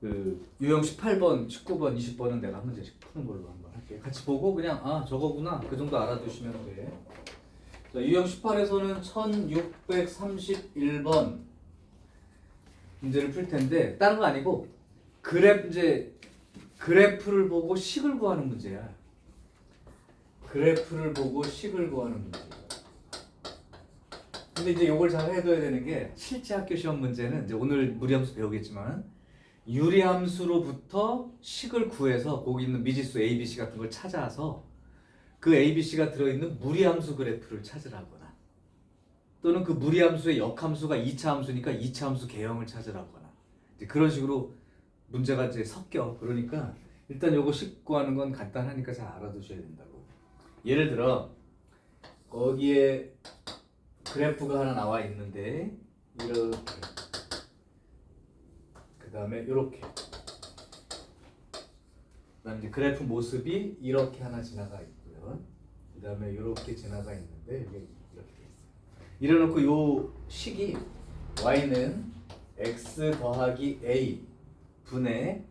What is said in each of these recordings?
그 유형 18번, 19번, 20번은 내가 한 문제씩 푸는 걸로 한번 할게요. 같이 보고 그냥 아 저거구나 그 정도 알아두시면 돼. 자, 유형 18에서는 1631번 문제를 풀 텐데 다른 거 아니고 그래프를 보고 식을 구하는 문제야. 그래프를 보고 식을 구하는 문제. 근데 이제 이걸 잘 해둬야 되는 게 실제 학교 시험 문제는 이제 오늘 무리함수 배우겠지만 유리함수로부터 식을 구해서 거기 있는 미지수 ABC 같은 걸 찾아서 그 ABC가 들어있는 무리함수 그래프를 찾으라거나 또는 그 무리함수의 역함수가 2차 함수니까 2차 함수 개형을 찾으라거나 이제 그런 식으로 문제가 이제 섞여. 그러니까 일단 요거 식 구하는 건 간단하니까 잘 알아두셔야 된다고. 예를 들어 거기에 그래프가 하나 나와 있는데 이렇게 그 다음에 이렇게 그다음에 이제 그래프 모습이 이렇게 하나 지나가 있고요. 그 다음에 이렇게 지나가 있는데 이게 이렇게 돼 있어요. 이래놓고 요 식이 y는 x 더하기 a 분의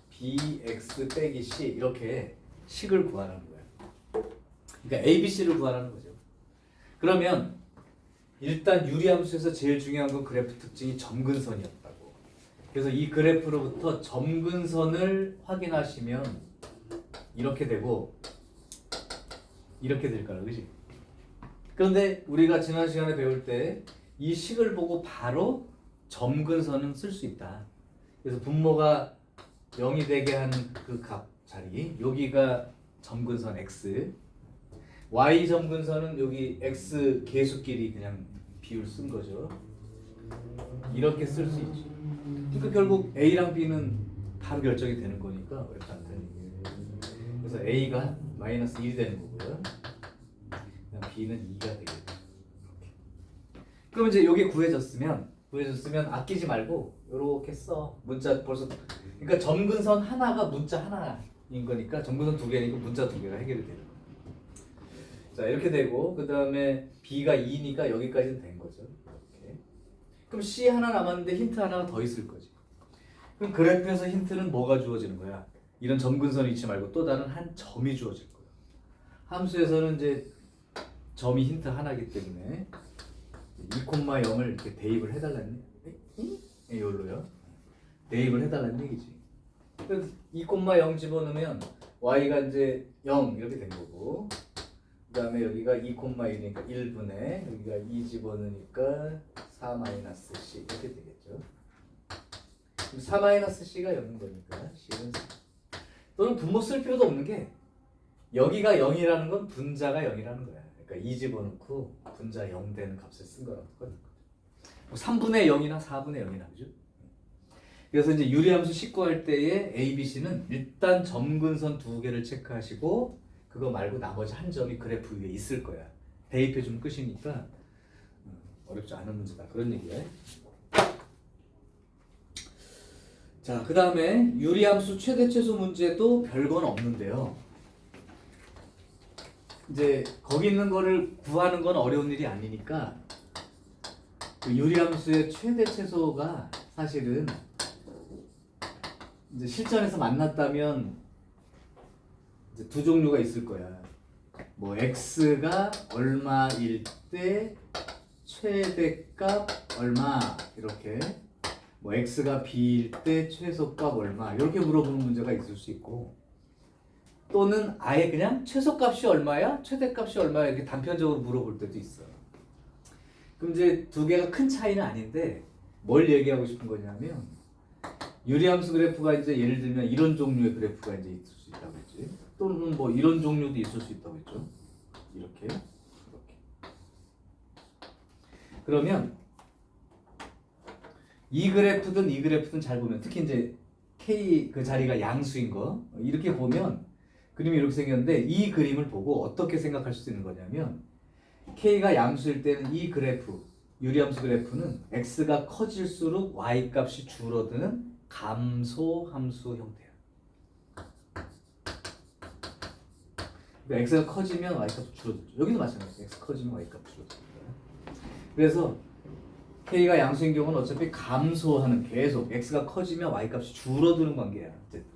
bx 빼기 c 이렇게 식을 구하라는 거예요. 그러니까 ABC를 구하라는 거죠. 그러면 일단 유리함수에서 제일 중요한 건 그래프 특징이 점근선이었다고. 그래서 이 그래프로부터 점근선을 확인하시면 이렇게 되고 이렇게 될 거라, 그지? 그런데 우리가 지난 시간에 배울 때 이 식을 보고 바로 점근선은 쓸 수 있다. 그래서 분모가 0이 되게 하는 그 값 자리, 여기가 점근선 x, y 점근선은 여기 x 계수끼리 그냥 비율 쓴 거죠. 이렇게 쓸 수 있죠. 그러니까 결국 a랑 b는 바로 결정이 되는 거니까 어렵지 않다. 그래서 a가 마이너스 1이 되는 거고요. b는 2가 되겠죠. 그럼 이제 여기 구해졌으면 아끼지 말고 이렇게 써. 문자 벌써 그러니까 점근선 하나가 문자 하나인 거니까 점근선 두 개니까 문자 두 개가 해결이 되는 거예요. 자 이렇게 되고 그 다음에 b가 2니까 여기까지는 된 거죠. 이렇게. 그럼 c 하나 남았는데 힌트 하나가 더 있을 거지. 그럼 그래프에서 힌트는 뭐가 주어지는 거야? 이런 점근선이 있지 말고 또 다른 한 점이 주어질 거야. 함수에서는 이제 점이 힌트 하나이기 때문에 2,0을 이렇게 대입을 해달라는 이걸로요. 대입을 해달라는 얘기지. 그래서 2,0 집어넣으면 y가 이제 0 이렇게 된 거고, 그 다음에 여기가 2,1이니까 1분의 여기가 2 집어넣으니까 4-c 이렇게 되겠죠. 4-c가 0인 거니까 c는 4. 또는 분모 쓸 필요도 없는 게 여기가 0이라는 건 분자가 0이라는 거야. 그러니까 2 집어넣고 분자 0 되는 값을 쓴 거랑 똑같은 거죠. 3분의 0이나 4분의 0이나 그죠? 그래서 이제 유리함수 식 구할 때의 ABC는 일단 점근선 두 개를 체크하시고 그거 말고 나머지 한 점이 그래프 위에 있을 거야. 대입해 주면 끝이니까 어렵지 않은 문제다. 그런 얘기야. 자, 그 다음에 유리함수 최대 최소 문제도 별건 없는데요. 이제 거기 있는 거를 구하는 건 어려운 일이 아니니까 그 유리함수의 최대 최소가 사실은 이제 실전에서 만났다면 이제 두 종류가 있을 거야. 뭐 x가 얼마일 때 최대값 얼마 이렇게, 뭐 x가 b일 때 최소값 얼마 이렇게 물어보는 문제가 있을 수 있고, 또는 아예 그냥 최소값이 얼마야? 최대값이 얼마야? 이렇게 단편적으로 물어볼 때도 있어. 그럼 이제 두 개가 큰 차이는 아닌데 뭘 얘기하고 싶은 거냐면 유리함수 그래프가 이제 예를 들면 이런 종류의 그래프가 이제 있을 수 있다고 했지. 또는 뭐 이런 종류도 있을 수 있다고 했죠. 이렇게. 그러면 이 그래프든 잘 보면 특히 이제 K 그 자리가 양수인 거 이렇게 보면 그림이 이렇게 생겼는데 이 그림을 보고 어떻게 생각할 수 있는 거냐면 K가 양수일 때는 이 그래프 유리함수 그래프는 X가 커질수록 Y 값이 줄어드는 감소함수 형태야. 그러니까 X가 커지면 Y 값이 줄어들죠. 여기도 마찬가지야. X 커지면 Y 값이 줄어듭니다. 그래서 k가 양수인 경우는 어차피 감소하는 계속 x가 커지면 y값이 줄어드는 관계야. 어쨌든.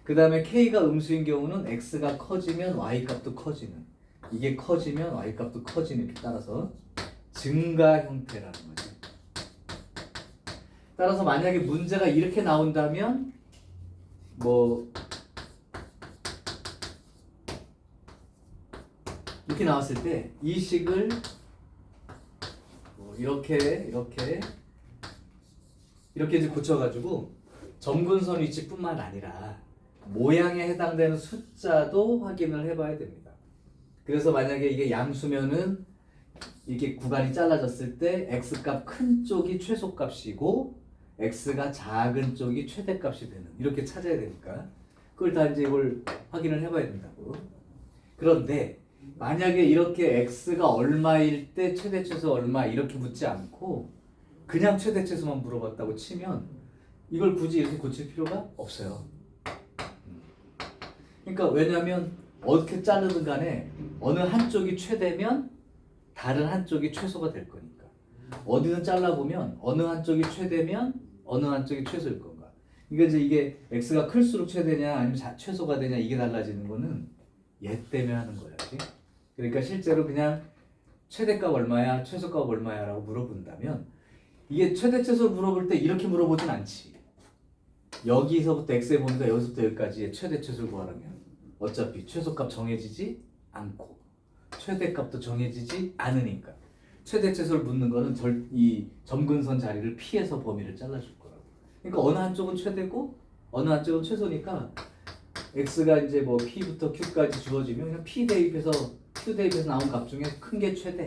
그 다음에 k가 음수인 경우는 x가 커지면 y값도 커지는, 이게 커지면 y값도 커지는, 이렇게 따라서 증가 형태라는 거지. 따라서 만약에 문제가 이렇게 나온다면 뭐 이렇게 나왔을 때 이 식을 뭐 이렇게 이제 고쳐가지고 점근선 위치뿐만 아니라 모양에 해당되는 숫자도 확인을 해봐야 됩니다. 그래서 만약에 이게 양수면은 이렇게 구간이 잘라졌을 때 x값 큰 쪽이 최소값이고 x가 작은 쪽이 최대값이 되는, 이렇게 찾아야 되니까 그걸 다 이제 이걸 확인을 해봐야 된다고. 그런데 만약에 이렇게 x가 얼마일 때 최대 최소 얼마 이렇게 묻지 않고 그냥 최대 최소만 물어봤다고 치면 이걸 굳이 이렇게 고칠 필요가 없어요. 그러니까 왜냐하면 어떻게 자르든 간에 어느 한쪽이 최대면 다른 한쪽이 최소가 될 거니까. 어디든 잘라보면 어느 한쪽이 최대면 어느 한쪽이 최소일 건가. 그러니까 이게 x가 클수록 최대냐 아니면 최소가 되냐 이게 달라지는 거는 얘 때문에 하는 거야. 그치? 그러니까 실제로 그냥 최대값 얼마야 최소값 얼마야 라고 물어본다면 이게 최대 최소를 물어볼 때 이렇게 물어보진 않지. 여기서부터 x에 보니까 여기서부터 여기까지의 최대 최소를 구하라면 어차피 최소값 정해지지 않고 최대값도 정해지지 않으니까 최대 최소를 묻는 거는 이 점근선 자리를 피해서 범위를 잘라줄 거라고. 그러니까 어느 한쪽은 최대고 어느 한쪽은 최소니까 x가 이제 뭐 p부터 q까지 주어지면 그냥 p 대입해서 q 대입해서 나온 값 중에 큰 게 최대,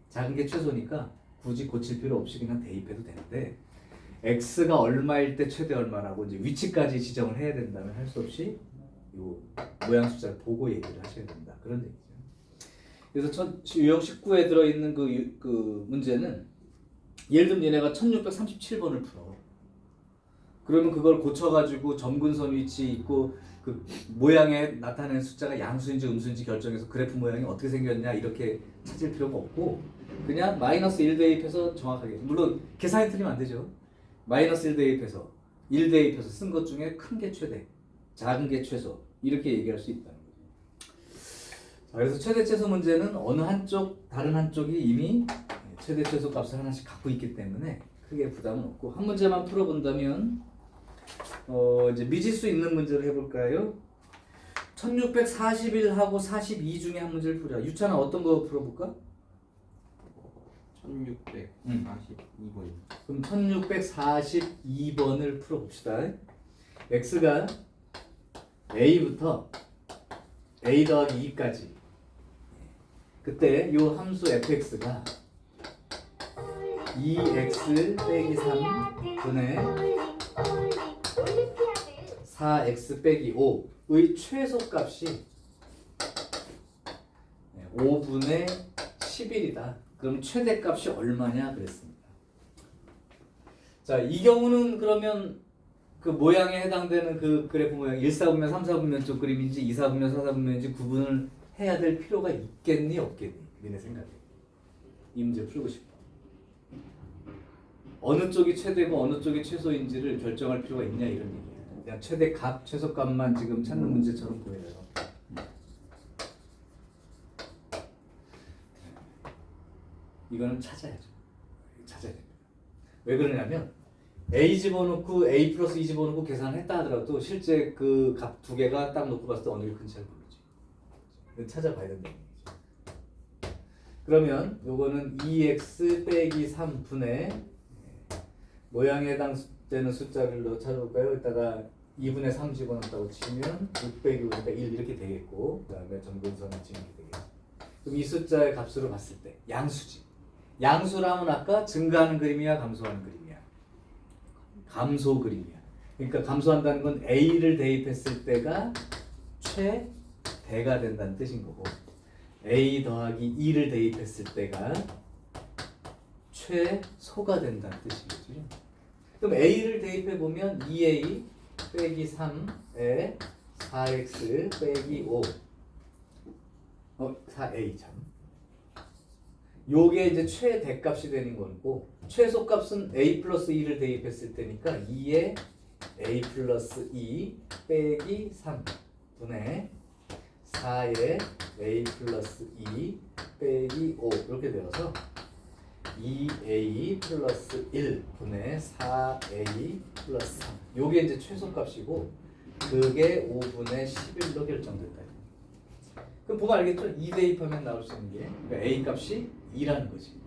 작은 게 최소니까 굳이 고칠 필요 없이 그냥 대입해도 되는데 x가 얼마일 때 최대 얼마라고 이제 위치까지 지정을 해야 된다면 할 수 없이 요 모양 숫자를 보고 얘기를 하셔야 된다. 그런 얘기죠. 그래서 유형 19에 들어있는 그 문제는 예를 들면 얘네가 1637번을 풀어. 그러면 그걸 고쳐가지고 점근선 위치 있고 그 모양에 나타내는 숫자가 양수인지 음수인지 결정해서 그래프 모양이 어떻게 생겼냐 이렇게 찾을 필요가 없고 그냥 마이너스 1 대입해서 정확하게, 물론 계산이 틀리면 안 되죠. 마이너스 1 대입해서 1 대입해서 쓴 것 중에 큰 게 최대, 작은 게 최소 이렇게 얘기할 수 있다는 거죠. 자, 그래서 최대 최소 문제는 어느 한쪽 다른 한쪽이 이미 최대 최소 값을 하나씩 갖고 있기 때문에 크게 부담은 없고 한 문제만 풀어본다면 이제 미지수 있는 문제를 해볼까요? 1641하고 42 중에 한 문제를 풀자. 유찬아 어떤 거 풀어볼까? 1642번. 그럼 1642번을 풀어봅시다. x가 a부터 a 더하기 2까지 그때 요 함수 fx가 2x 빼기 3분의 4x 빼기 5의 최소값이 5분의 11이다. 그럼 최대값이 얼마냐 그랬습니다. 자, 이 경우는 그러면 그 모양에 해당되는 그 그래프 모양 1사분면 3사분면 쪽 그림인지 2사분면 4사분면인지 구분을 해야 될 필요가 있겠니 없겠니? 니네 생각에. 이 문제 풀고 싶어. 어느 쪽이 최대고 어느 쪽이 최소인지를 결정할 필요가 있냐 이런 얘기예요. 그냥 최대값, 최소값만 지금 찾는 문제처럼 보여요. 이거는 찾아야죠. 찾아야 됩니다. 왜 그러냐면 a 집어넣고 a 플러스 2 집어넣고 계산을 했다 하더라도 실제 그 값 두 개가 딱 놓고 봤을 때 어느 게 큰지 잘 모르지. 찾아봐야 된다는 얘기죠. 그러면 요거는 2x 빼기 3분의 모양에 해당되는 숫자를 찾아볼까요? 이따가 2분의 3 집어넣었다고 치면 6 빼기 5니까 1 이렇게 되겠고 그 다음에 점근선이 지금 이렇게 되겠죠. 그럼 이 숫자의 값으로 봤을 때 양수지. 양수라면 아까 증가하는 그림이야 감소하는 그림이야? 감소 그림이야. 그러니까 감소한다는 건 a를 대입했을 때가 최대가 된다는 뜻인 거고 a 더하기 2를 대입했을 때가 최소가 된다는 뜻이겠죠. 그럼 a를 대입해 보면 2a 빼기 3에 4x 빼기 5 4a 참 요게 이제 최대값이 되는 거고 최소값은 a 플러스 2를 대입했을 때니까 2에 a 플러스 2 빼기 3 분의 4에 a 플러스 2 빼기 5 이렇게 되어서 2a 플러스 1 분의 4a 플러스 3 요게 이제 최소값이고 그게 5분의 11로 결정됐다. 그럼 보면 알겠죠? 2 대입하면 나올 수 있는 게 그러니까 a 값이 2라는 거지.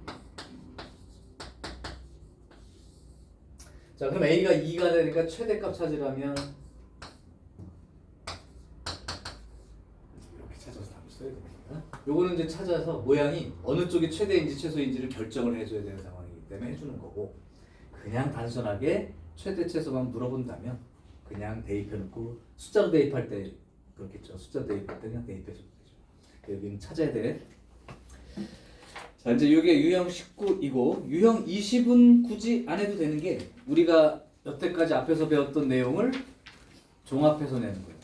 자, 그럼 a가 2가 되니까 최대값 찾으려면 이렇게 찾아서 답을 써야 됩니다. 요거는 이제 찾아서 모양이 어느 쪽이 최대인지 최소인지를 결정을 해줘야 되는 상황이기 때문에 해주는 거고, 그냥 단순하게 최대 최소만 물어본다면 그냥 대입해놓고 숫자로 대입할 때 그렇겠죠. 숫자 대입할 때 그냥 대입해줘도 되죠. 여기는 찾아야 돼. 자, 이제 이게 유형 19이고 유형 20은 굳이 안 해도 되는 게 우리가 여태까지 앞에서 배웠던 내용을 종합해서 내는 거예요.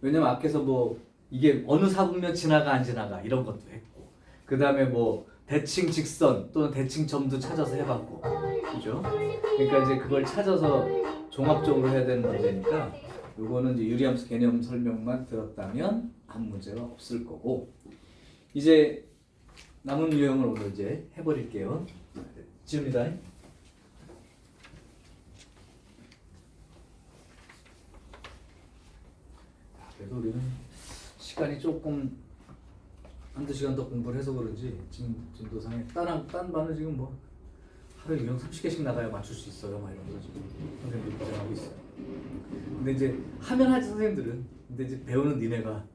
왜냐면 앞에서 뭐 이게 어느 사분면 지나가 안 지나가 이런 것도 했고, 그 다음에 뭐 대칭 직선 또는 대칭 점도 찾아서 해봤고, 그죠? 그러니까 이제 그걸 찾아서 종합적으로 해야 되는 문제니까 요거는 이제 유리함수 개념 설명만 들었다면 아무 문제가 없을 거고, 이제 남은 유형을 오늘 이제 해버릴게요. 지웁니다. 그래도 우리는 시간이 조금 한두 시간 더 공부를 해서 그런지 진도상에 딴 반은 지금 뭐 하루에 유형 30개씩 나가야 맞출 수 있어요. 막 이런 거 지금 선생님들이 고생하고 있어요. 근데 이제 하면 하지 선생님들은. 근데 이제 배우는 니네가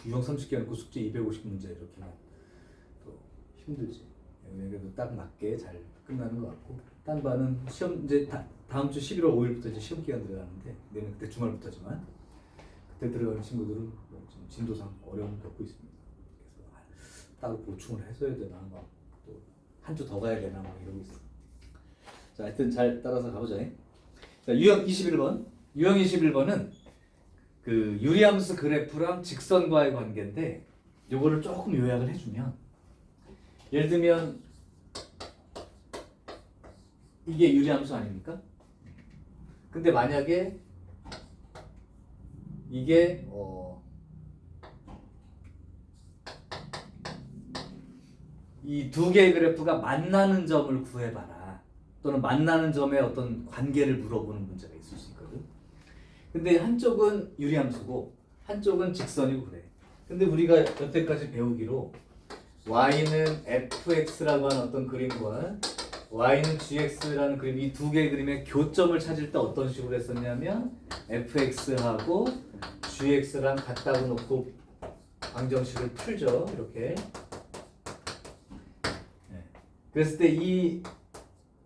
유형 30개 해놓고 숙제 250문제 이렇게 하면 또 힘들지. 그래도 딱 맞게 잘 끝나는 것 같고, 딴 반은 시험 이제 다음 주 11월 5일부터 이제 시험 기간 들어가는데 내년 그때 주말부터지만 그때 들어가는 친구들은 뭐 지금 진도상 어려움을 겪고 있습니다. 그래서 따로 보충을 해줘야 되나 막 또 한 주 더 가야 되나 막 이러고 있어. 자, 하여튼 잘 따라서 가보자. 자, 유형 21번. 유형 21번은 그 유리함수 그래프랑 직선과의 관계인데 요거를 조금 요약을 해주면, 예를 들면 이게 유리함수 아닙니까? 근데 만약에 이게 이 두 개의 그래프가 만나는 점을 구해봐라, 또는 만나는 점의 어떤 관계를 물어보는 문제가 있을 수 있거든. 근데 한쪽은 유리함수고 한쪽은 직선이고 그래. 근데 우리가 여태까지 배우기로 y는 fx라고 하는 어떤 그림과 y는 gx라는 그림, 이 두 개의 그림의 교점을 찾을 때 어떤 식으로 했었냐면 fx하고 gx랑 같다고 놓고 방정식을 풀죠. 이렇게. 그랬을 때 이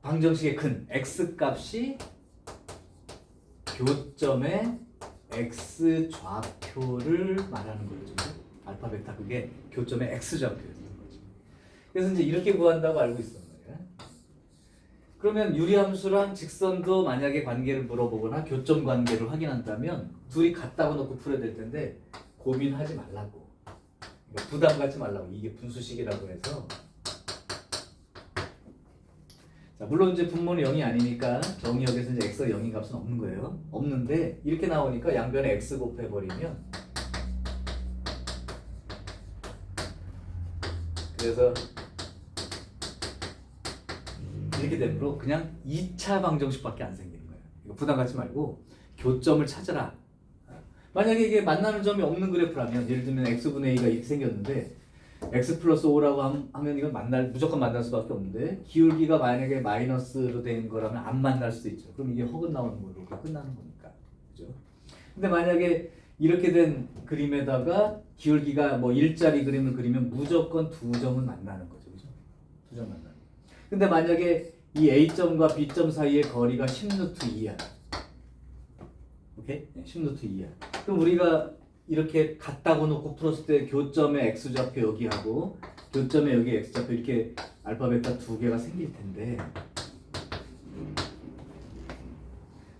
방정식의 근 x값이 교점의 x 좌표를 말하는 거죠. 알파 베타 그게 교점의 x 좌표였던 거지. 그래서 이제 이렇게 구한다고 알고 있었단 말이야. 그러면 유리함수랑 직선도 만약에 관계를 물어보거나 교점 관계를 확인한다면 둘이 같다고 놓고 풀어야 될 텐데 고민하지 말라고. 그러니까 부담 갖지 말라고. 이게 분수식이라고 해서. 자, 물론 이제 분모는 0이 아니니까 정의역에서 이제 x가 0인 값은 없는 거예요. 없는데 이렇게 나오니까 양변에 x 곱해버리면, 그래서 이렇게 되므로 그냥 2차 방정식밖에 안 생기는 거예요. 이거 부담 갖지 말고 교점을 찾아라. 만약에 이게 만나는 점이 없는 그래프라면, 예를 들면 x분의 a가 이렇게 생겼는데 x 플러스 5라고 하면 이건 무조건 만날 수밖에 없는데, 기울기가 만약에 마이너스로 된 거라면 안 만날 수도 있죠. 그럼 이게 허근 나오는 걸로 끝나는 거니까. 그죠? 근데 만약에 이렇게 된 그림에다가 기울기가 뭐 1짜리 그림을 그리면 무조건 두 점은 만나는 거죠. 그죠? 두 점 만나는. 근데 만약에 이 A점과 B점 사이의 거리가 10루트 2야. 오케이? 10루트 2야. 그럼 우리가 이렇게 같다고 놓고 풀었을 때 교점의 x좌표 여기하고 교점의 여기 x좌표 이렇게 알파 베타 두 개가 생길 텐데,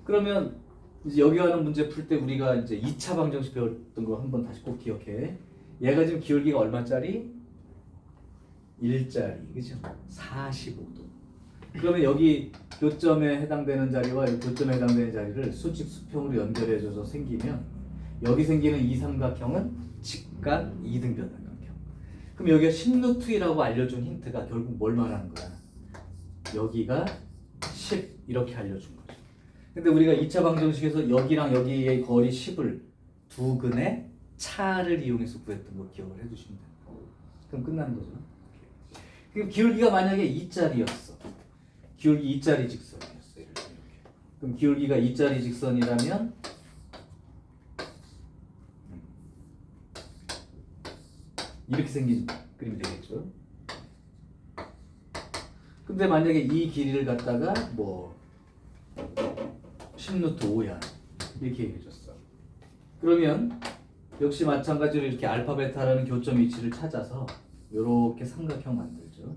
그러면 이제 여기 하는 문제 풀 때 우리가 이제 2차 방정식 배웠던 거 한번 다시 꼭 기억해. 얘가 지금 기울기가 얼마짜리? 1짜리. 그죠? 45도. 그러면 여기 교점에 해당되는 자리와 이 교점에 해당되는 자리를 수직 수평으로 연결해줘서 생기면 여기 생기는 이 삼각형은 직각 이등변 삼각형. 그럼 여기가 10루트이라고 알려준 힌트가 결국 뭘 말하는 거야? 여기가 10 이렇게 알려준 거죠. 근데 우리가 2차 방정식에서 여기랑 여기의 거리 10을 두 근의 차를 이용해서 구했던 거 기억을 해두시면 돼요. 그럼 끝나는 거죠. 그럼 기울기가 만약에 2짜리였어. 기울기 2짜리 직선이었어. 이렇게. 그럼 기울기가 2짜리 직선이라면 이렇게 생긴 그림이 되겠죠. 근데 만약에 이 길이를 갖다가 뭐 10루트 5야 이렇게 얘기해줬어. 그러면 역시 마찬가지로 이렇게 알파 베타라는 교점 위치를 찾아서 이렇게 삼각형 만들죠.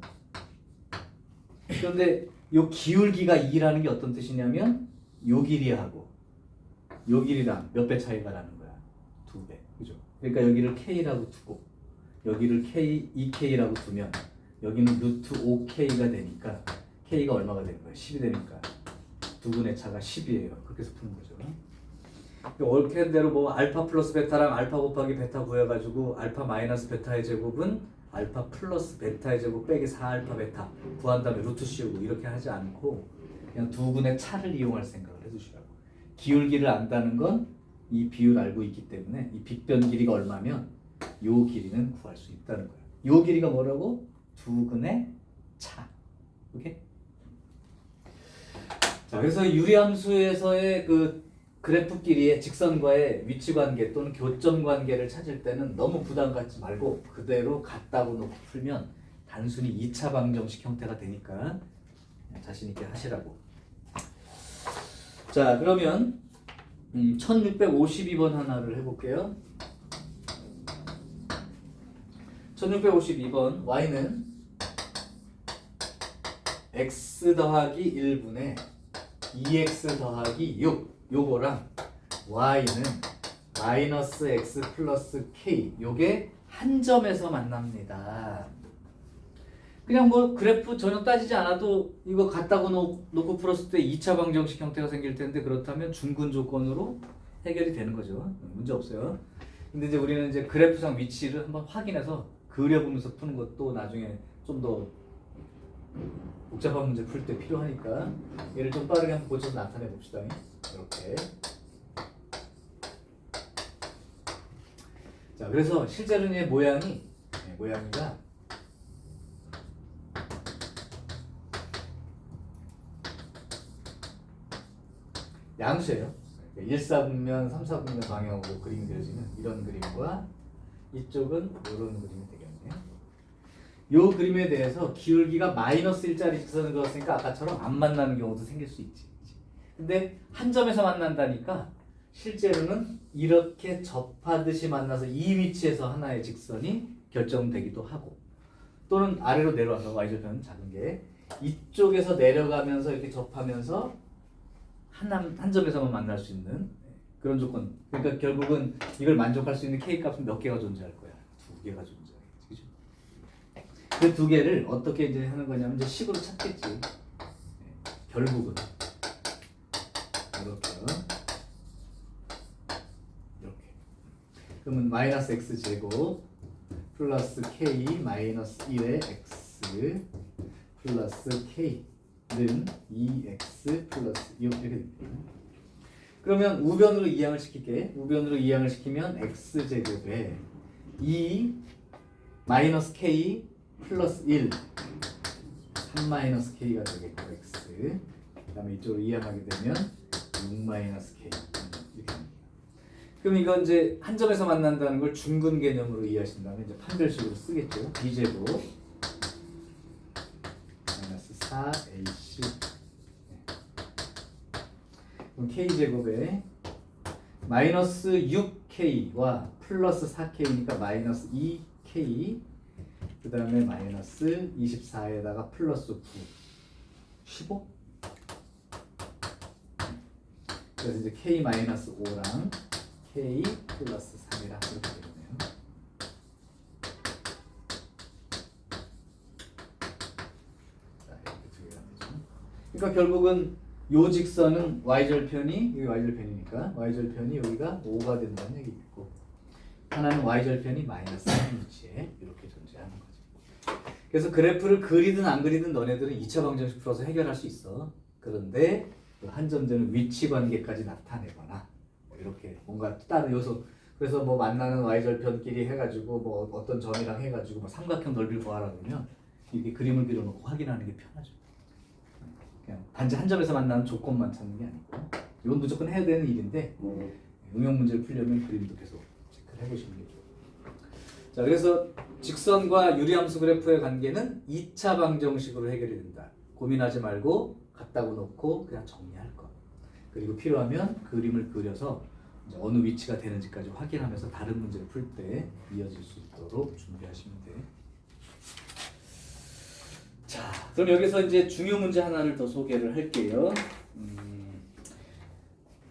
그런데 요 기울기가 2라는 게 어떤 뜻이냐면 요 길이하고 요 길이랑 몇 배 차이가 나는 거야? 2배. 그죠? 그러니까 여기를 K라고 두고 여기를 K, 2K라고 두면 여기는 루트 5K가 되니까 K가 얼마가 되는 거야? 10이 되니까 두 분의 차가 10이에요. 그렇게 해서 푸는 거죠. 옳게 대로 뭐 알파 플러스 베타랑 알파 곱하기 베타 구해가지고 알파 마이너스 베타의 제곱은 알파 플러스 베타의 제곱 빼기 4알파 베타 구한 다음에 루트 씌우고 이렇게 하지 않고 그냥 두 분의 차를 이용할 생각을 해주시라고. 기울기를 안다는 건 이 비율 알고 있기 때문에 이 빗변 길이가 얼마면 요 길이는 구할 수 있다는 거예요. 요 길이가 뭐라고? 두 근의 차. 오케이? 자, 그래서 유리함수에서의 그 그래프 길이의 직선과의 위치 관계 또는 교점 관계를 찾을 때는 너무 부담 갖지 말고 그대로 같다고 놓고 풀면 단순히 2차 방정식 형태가 되니까 자신 있게 하시라고. 자, 그러면 1652번 하나를 해볼게요. 1652번 y는 x 더하기 1분의 2x 더하기 6 요거랑 y는 마이너스 x 플러스 k 요게 한 점에서 만납니다. 그냥 뭐 그래프 전혀 따지지 않아도 이거 갖다고 놓고 풀었을 때 2차 방정식 형태가 생길 텐데 그렇다면 중근 조건으로 해결이 되는 거죠. 문제 없어요. 근데 이제 우리는 이제 그래프상 위치를 한번 확인해서 그려보면서 푸는 것도 나중에 좀 더 복잡한 문제 풀 때 필요하니까 얘를 좀 빠르게 한번 고쳐서 나타내 봅시다. 이렇게. 자, 그래서 실제로는 얘 모양이가 양수예요. 1사분면, 3사분면 방향으로 그림이 그려지는 이런 그림과 이쪽은 이런 그림이 되겠네요. 이 그림에 대해서 기울기가 마이너스 1짜리 직선을 그었으니까 아까처럼 안 만나는 경우도 생길 수 있지. 근데 한 점에서 만난다니까 실제로는 이렇게 접하듯이 만나서 이 위치에서 하나의 직선이 결정되기도 하고 또는 아래로 내려와서 y절편 작은 게 이쪽에서 내려가면서 이렇게 접하면서 한 점에서만 만날 수 있는 그런 조건. 그러니까 결국은 이걸 만족할 수 있는 k 값은 몇 개가 존재할 거야? 두 개가 존재하겠지, 그죠? 그 두 개를 어떻게 이제 하는 거냐면 이제 식으로 찾겠지. 결국은 이렇게. 그러면 마이너스 x 제곱 플러스 k 마이너스 1의 x 플러스 k는 2x 플러스 이렇게 됩니다. 그러면 우변으로 이항을 시킬게. 우변으로 이항을 시키면 x 제곱에 2 마이너스 k 플러스 1 3 마이너스 k가 되겠고 x 그 다음에 이쪽으로 이항하게 되면 6 마이너스 k 이렇게 합니다. 그럼 이건 이제 한 점에서 만난다는 걸 중근 개념으로 이해하신다면 이제 판별식으로 쓰겠죠. b제곱 마이너스 4ac 그럼 k제곱에 마이너스 6k와 플러스 4k니까 마이너스 2k 그 다음에 마이너스 24에다가 플러스 9 15 그래서 이제 k 마이너스 5랑 k 플러스 3이랑 이렇게 되겠네요. 자, 이렇게 두 개가 되죠. 그러니까 결국은 요 직선은 y절편이 여기 y절편이니까 y절편이 여기가 5가 된다는 얘기고 하나는 y절편이 마이너스 3인치에 이렇게 존재하는 거죠. 그래서 그래프를 그리든 안 그리든 너네들은 2차 방정식 풀어서 해결할 수 있어. 그런데 그 한 점들은 위치 관계까지 나타내거나 뭐 이렇게 뭔가 다른 요소 그래서 뭐 만나는 y절편끼리 해가지고 뭐 어떤 점이랑 해가지고 뭐 삼각형 넓이를 구하라 그러면 이렇게 그림을 그려놓고 확인하는 게 편하죠. 그냥 단지 한 점에서 만나는 조건만 찾는 게 아니고 이건 무조건 해야 되는 일인데 응용 문제를 풀려면 그림도 계속 체크를 해보시는 게 좋아요. 자, 그래서 직선과 유리함수 그래프의 관계는 2차 방정식으로 해결이 된다. 고민하지 말고 갖다고 놓고 그냥 정리할 것. 그리고 필요하면 그림을 그려서 이제 어느 위치가 되는지까지 확인하면서 다른 문제를 풀 때 이어질 수 있도록 준비하시면 돼요. 자, 그럼 여기서 이제 중요 문제 하나를 더 소개를 할게요.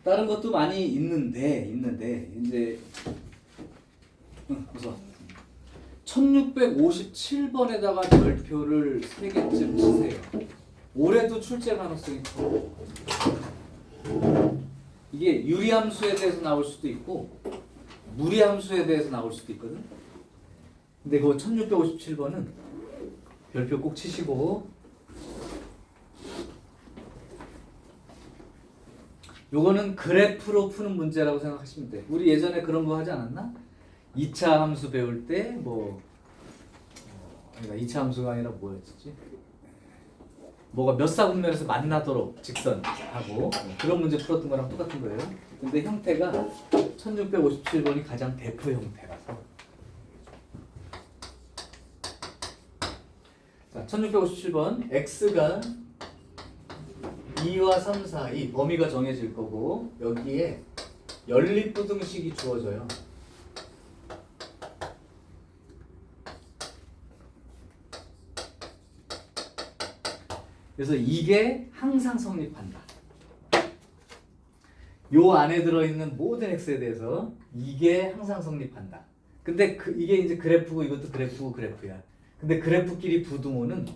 다른 것도 많이 있는데 이제 우선 1657번에다가 별표를 3개쯤 치세요. 올해도 출제 가능성이 커. 이게 유리함수에 대해서 나올 수도 있고 무리함수에 대해서 나올 수도 있거든. 근데 그 1657번은 별표 꼭 치시고 요거는 그래프로 푸는 문제라고 생각하시면 돼. 우리 예전에 그런 거 하지 않았나? 2차 함수 배울 때 뭐 아니다 2차 함수가 아니라 뭐였지? 뭐가 몇 사분면에서 만나도록 직선하고 그런 문제 풀었던 거랑 똑같은 거예요. 근데 형태가 1657번이 가장 대표 형태라서 자, 1657번 x가 2와 3 사이 범위가 정해질 거고 여기에 연립부등식이 주어져요. 그래서 이게 항상 성립한다. 요 안에 들어있는 모든 x에 대해서 이게 항상 성립한다. 근데 이게 이제 그래프고 이것도 그래프고 그래프야. 근데 그래프끼리 부등호는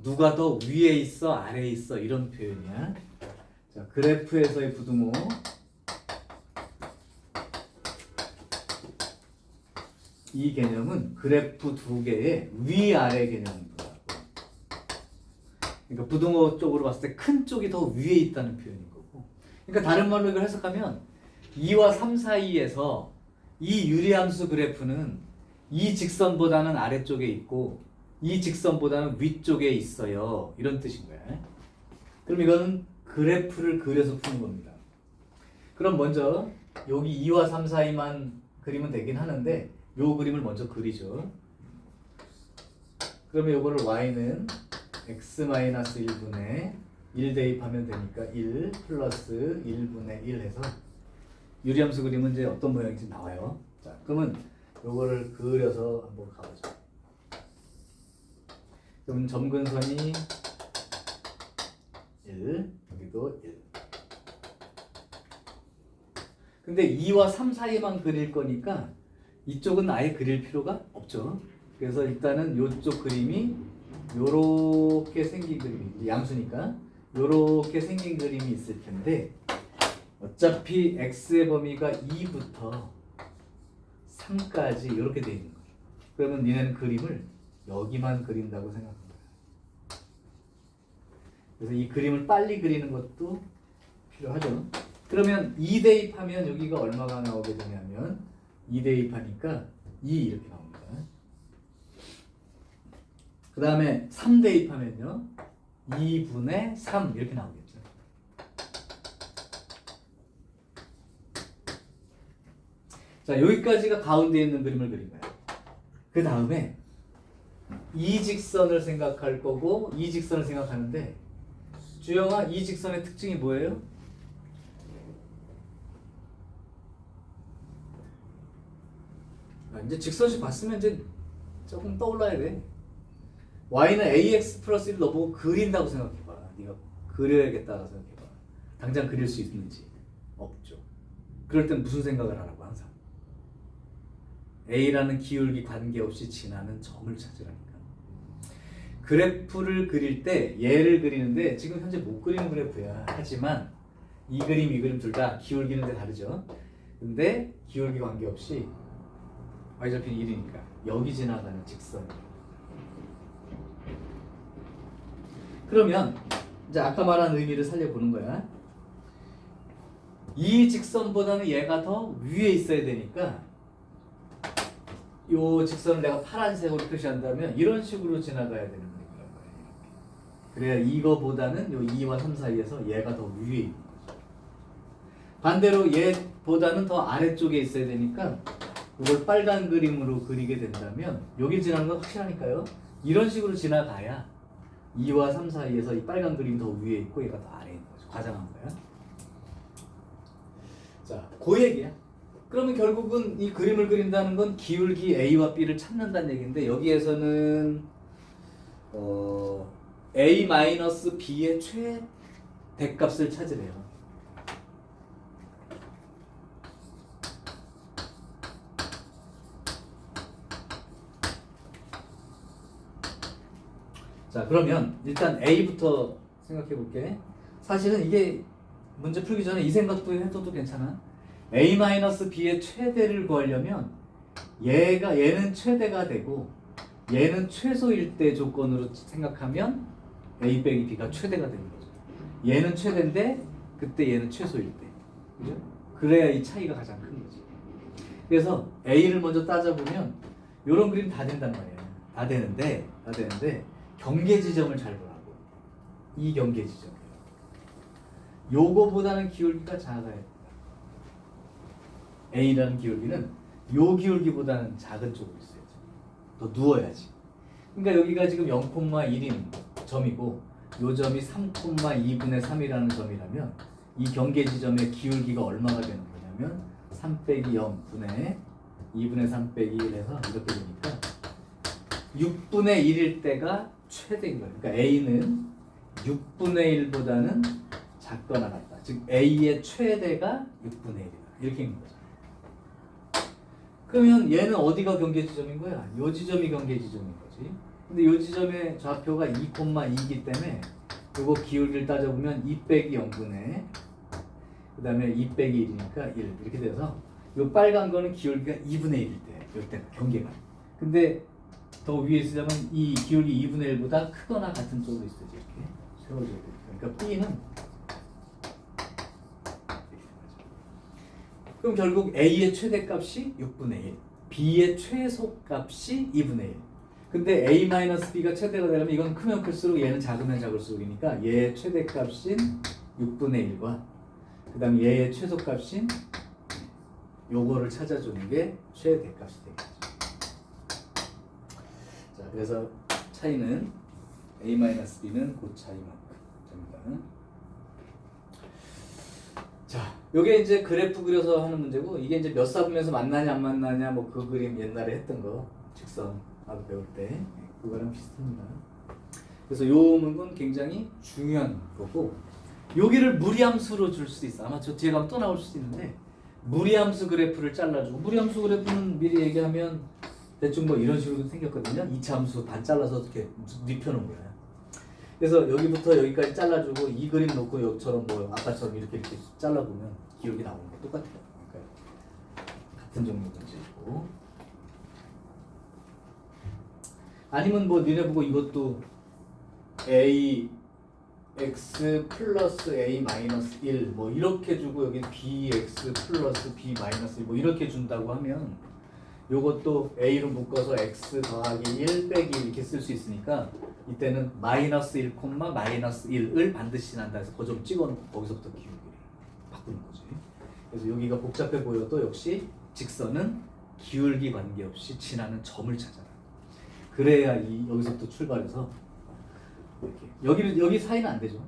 누가 더 위에 있어 아래에 있어 이런 표현이야. 자, 그래프에서의 부등호 이 개념은 그래프 두 개의 위아래 개념이라고. 그러니까 부등호 쪽으로 봤을 때 큰 쪽이 더 위에 있다는 표현인 거고. 그러니까 다른 말로 이걸 해석하면 2와 3 사이에서 이 유리함수 그래프는 이 직선보다는 아래쪽에 있고 이 직선보다는 위쪽에 있어요. 이런 뜻인 거야. 그럼 이거는 그래프를 그려서 푸는 겁니다. 그럼 먼저 여기 2와 3 사이만 그리면 되긴 하는데 요 그림을 먼저 그리죠. 그러면 요거를 y는 x-1분의 1 대입하면 되니까 1 플러스 1분의 1 해서 유리함수 그림은 이제 어떤 모양인지 나와요. 자, 그러면 요거를 그려서 한번 가보죠. 그럼 점근선이 1, 여기도 1. 근데 2와 3 사이만 그릴 거니까 이쪽은 아예 그릴 필요가 없죠. 그래서 일단은 이쪽 그림이 요렇게 생긴 그림이 양수니까 요렇게 생긴 그림이 있을 텐데 어차피 x의 범위가 2부터 3까지 이렇게 돼 있는 거죠. 그러면 니네는 그림을 여기만 그린다고 생각합니다. 그래서 이 그림을 빨리 그리는 것도 필요하죠. 그러면 2 대입하면 여기가 얼마가 나오게 되냐면 2 대입하니까 2 이렇게 나옵니다. 그 다음에 3 대입하면요 2분의 3 이렇게 나오겠죠. 자, 여기까지가 가운데 있는 그림을 그린 거예요. 그 다음에 이 직선을 생각할 거고 이 직선을 생각하는데 주영아 이 직선의 특징이 뭐예요? 이제 직선식 봤으면 이제 조금 떠올라야 돼. y는 ax 플러스 1 너보고 그린다고 생각해봐. 네가 그려야겠다고 생각해봐. 당장 그릴 수 있는지. 없죠. 그럴 땐 무슨 생각을 하라고 항상. a라는 기울기 관계없이 지나는 점을 찾으라니까. 그래프를 그릴 때 얘를 그리는데 지금 현재 못 그리는 그래프야. 하지만 이 그림 둘 다 기울기는 데 다르죠. 근데 기울기 관계없이 y좌표는 1이니까 여기 지나가는 직선. 그러면 이제 아까 말한 의미를 살려보는 거야. 이 직선보다는 얘가 더 위에 있어야 되니까 요 직선을 내가 파란색으로 표시한다면 이런 식으로 지나가야 되는 거란 말이에요. 그래야 이거보다는 요 2와 3 사이에서 얘가 더 위에 있는 거죠. 반대로 얘보다는 더 아래쪽에 있어야 되니까 이걸 빨간 그림으로 그리게 된다면 여기 지나는 건 확실하니까요. 이런 식으로 지나가야 2와 3 사이에서 이 빨간 그림이 더 위에 있고 얘가 더 아래에 있는 거죠. 과장한 거야. 자, 그 얘기야. 그러면 결국은 이 그림을 그린다는 건 기울기 A와 B를 찾는다는 얘기인데 여기에서는 A-B의 최대값을 찾으래요. 자, 그러면 일단 A부터 생각해 볼게. 사실은 이게 문제 풀기 전에 이 생각도 해둬도 괜찮아. A-B의 최대를 구하려면 얘는 최대가 되고 얘는 최소일 때 조건으로 생각하면 A 빼기 B가 최대가 되는 거죠. 얘는 최대인데 그때 얘는 최소일 때. 그죠? 그래야 이 차이가 가장 큰 거지. 그래서 A를 먼저 따져보면 이런 그림 다 된단 말이야. 다 되는데 경계 지점을 잘 보라고. 이 경계 지점이에요. 요거보다는 기울기가 작아야 된다. A라는 기울기는 요 기울기보다는 작은 쪽으로 있어야지. 더 누워야지. 그러니까 여기가 지금 0,1인 점이고 요 점이 3,2분의 3이라는 점이라면 이 경계 지점의 기울기가 얼마가 되는 거냐면 3 빼기 0분의 2분의 3 빼기 1해서 이렇게 되니까 6분의 1일 때가 최대인 거예요. 그러니까 A는 6분의 1보다는 작거나 같다. 즉 A의 최대가 6분의 1이다. 이렇게 있는 거죠. 그러면 얘는 어디가 경계 지점인 거야? 요 지점이 경계 지점인 거지. 근데 요 지점의 좌표가 2,2이기 때문에 요거 기울기를 따져보면 2 빼기 0분의 그 다음에 2 빼기 1이니까 1 이렇게 돼서 요 빨간 거는 기울기가 2분의 1일 때 요때 경계가. 근데 더 위에 있으려면 이 기울기 2분의 1보다 크거나 같은 쪽으로 있어야지. 이렇게 세워줘야 돼. 그러니까 B는 그럼 결국 A의 최대값이 6분의 1, B의 최소값이 2분의 1. 근데 A-B가 최대가 되려면 이건 크면 클수록 얘는 작으면 작을수록이니까 얘의 최대값인 6분의 1과 그 다음에 얘의 최소값인 요거를 찾아주는 게 최대값이 되겠죠. 자, 그래서 차이는 A-B는 그 차이만큼 됩니다. 자, 요게 이제 그래프 그려서 하는 문제고 이게 이제 몇 사분면서 만나냐 안 만나냐 뭐 그 그림 옛날에 했던 거 직선 나도 배울 때 그거랑 비슷합니다. 그래서 요 문건 굉장히 중요한 거고 여기를 무리함수로 줄 수 있어. 아마 저 뒤에 가면 또 나올 수도 있는데 무리함수 그래프를 잘라주고 무리함수 그래프는 미리 얘기하면 대충 뭐 이런 식으로 생겼거든요. 이차함수 반 잘라서 이렇게 눕혀놓은 거야. 그래서 여기부터 여기까지 잘라주고 이 그림 놓고 여기처럼 뭐 아까처럼 이렇게 잘라보면 기울기 나오는 게 똑같아요. 그러니까 같은 종류 문제이고 아니면 뭐 니네 보고 이것도 A x 플러스 A 마이너스 1 뭐 이렇게 주고 여기 bx 플러스 b 마이너스 1 뭐 이렇게 준다고 하면 요것도 A로 묶어서 x 더하기 1 빼기 이렇게 쓸 수 있으니까 이때는 마이너스 1, 마이너스 1을 반드시 난다 해서 그 점 찍어놓고 거기서부터 기울기를 바꾸는 거지. 그래서 여기가 복잡해 보여도 역시 직선은 기울기 관계없이 지나는 점을 찾아라. 그래야 이 여기서부터 출발해서 이렇게 여기 사이는 안 되죠.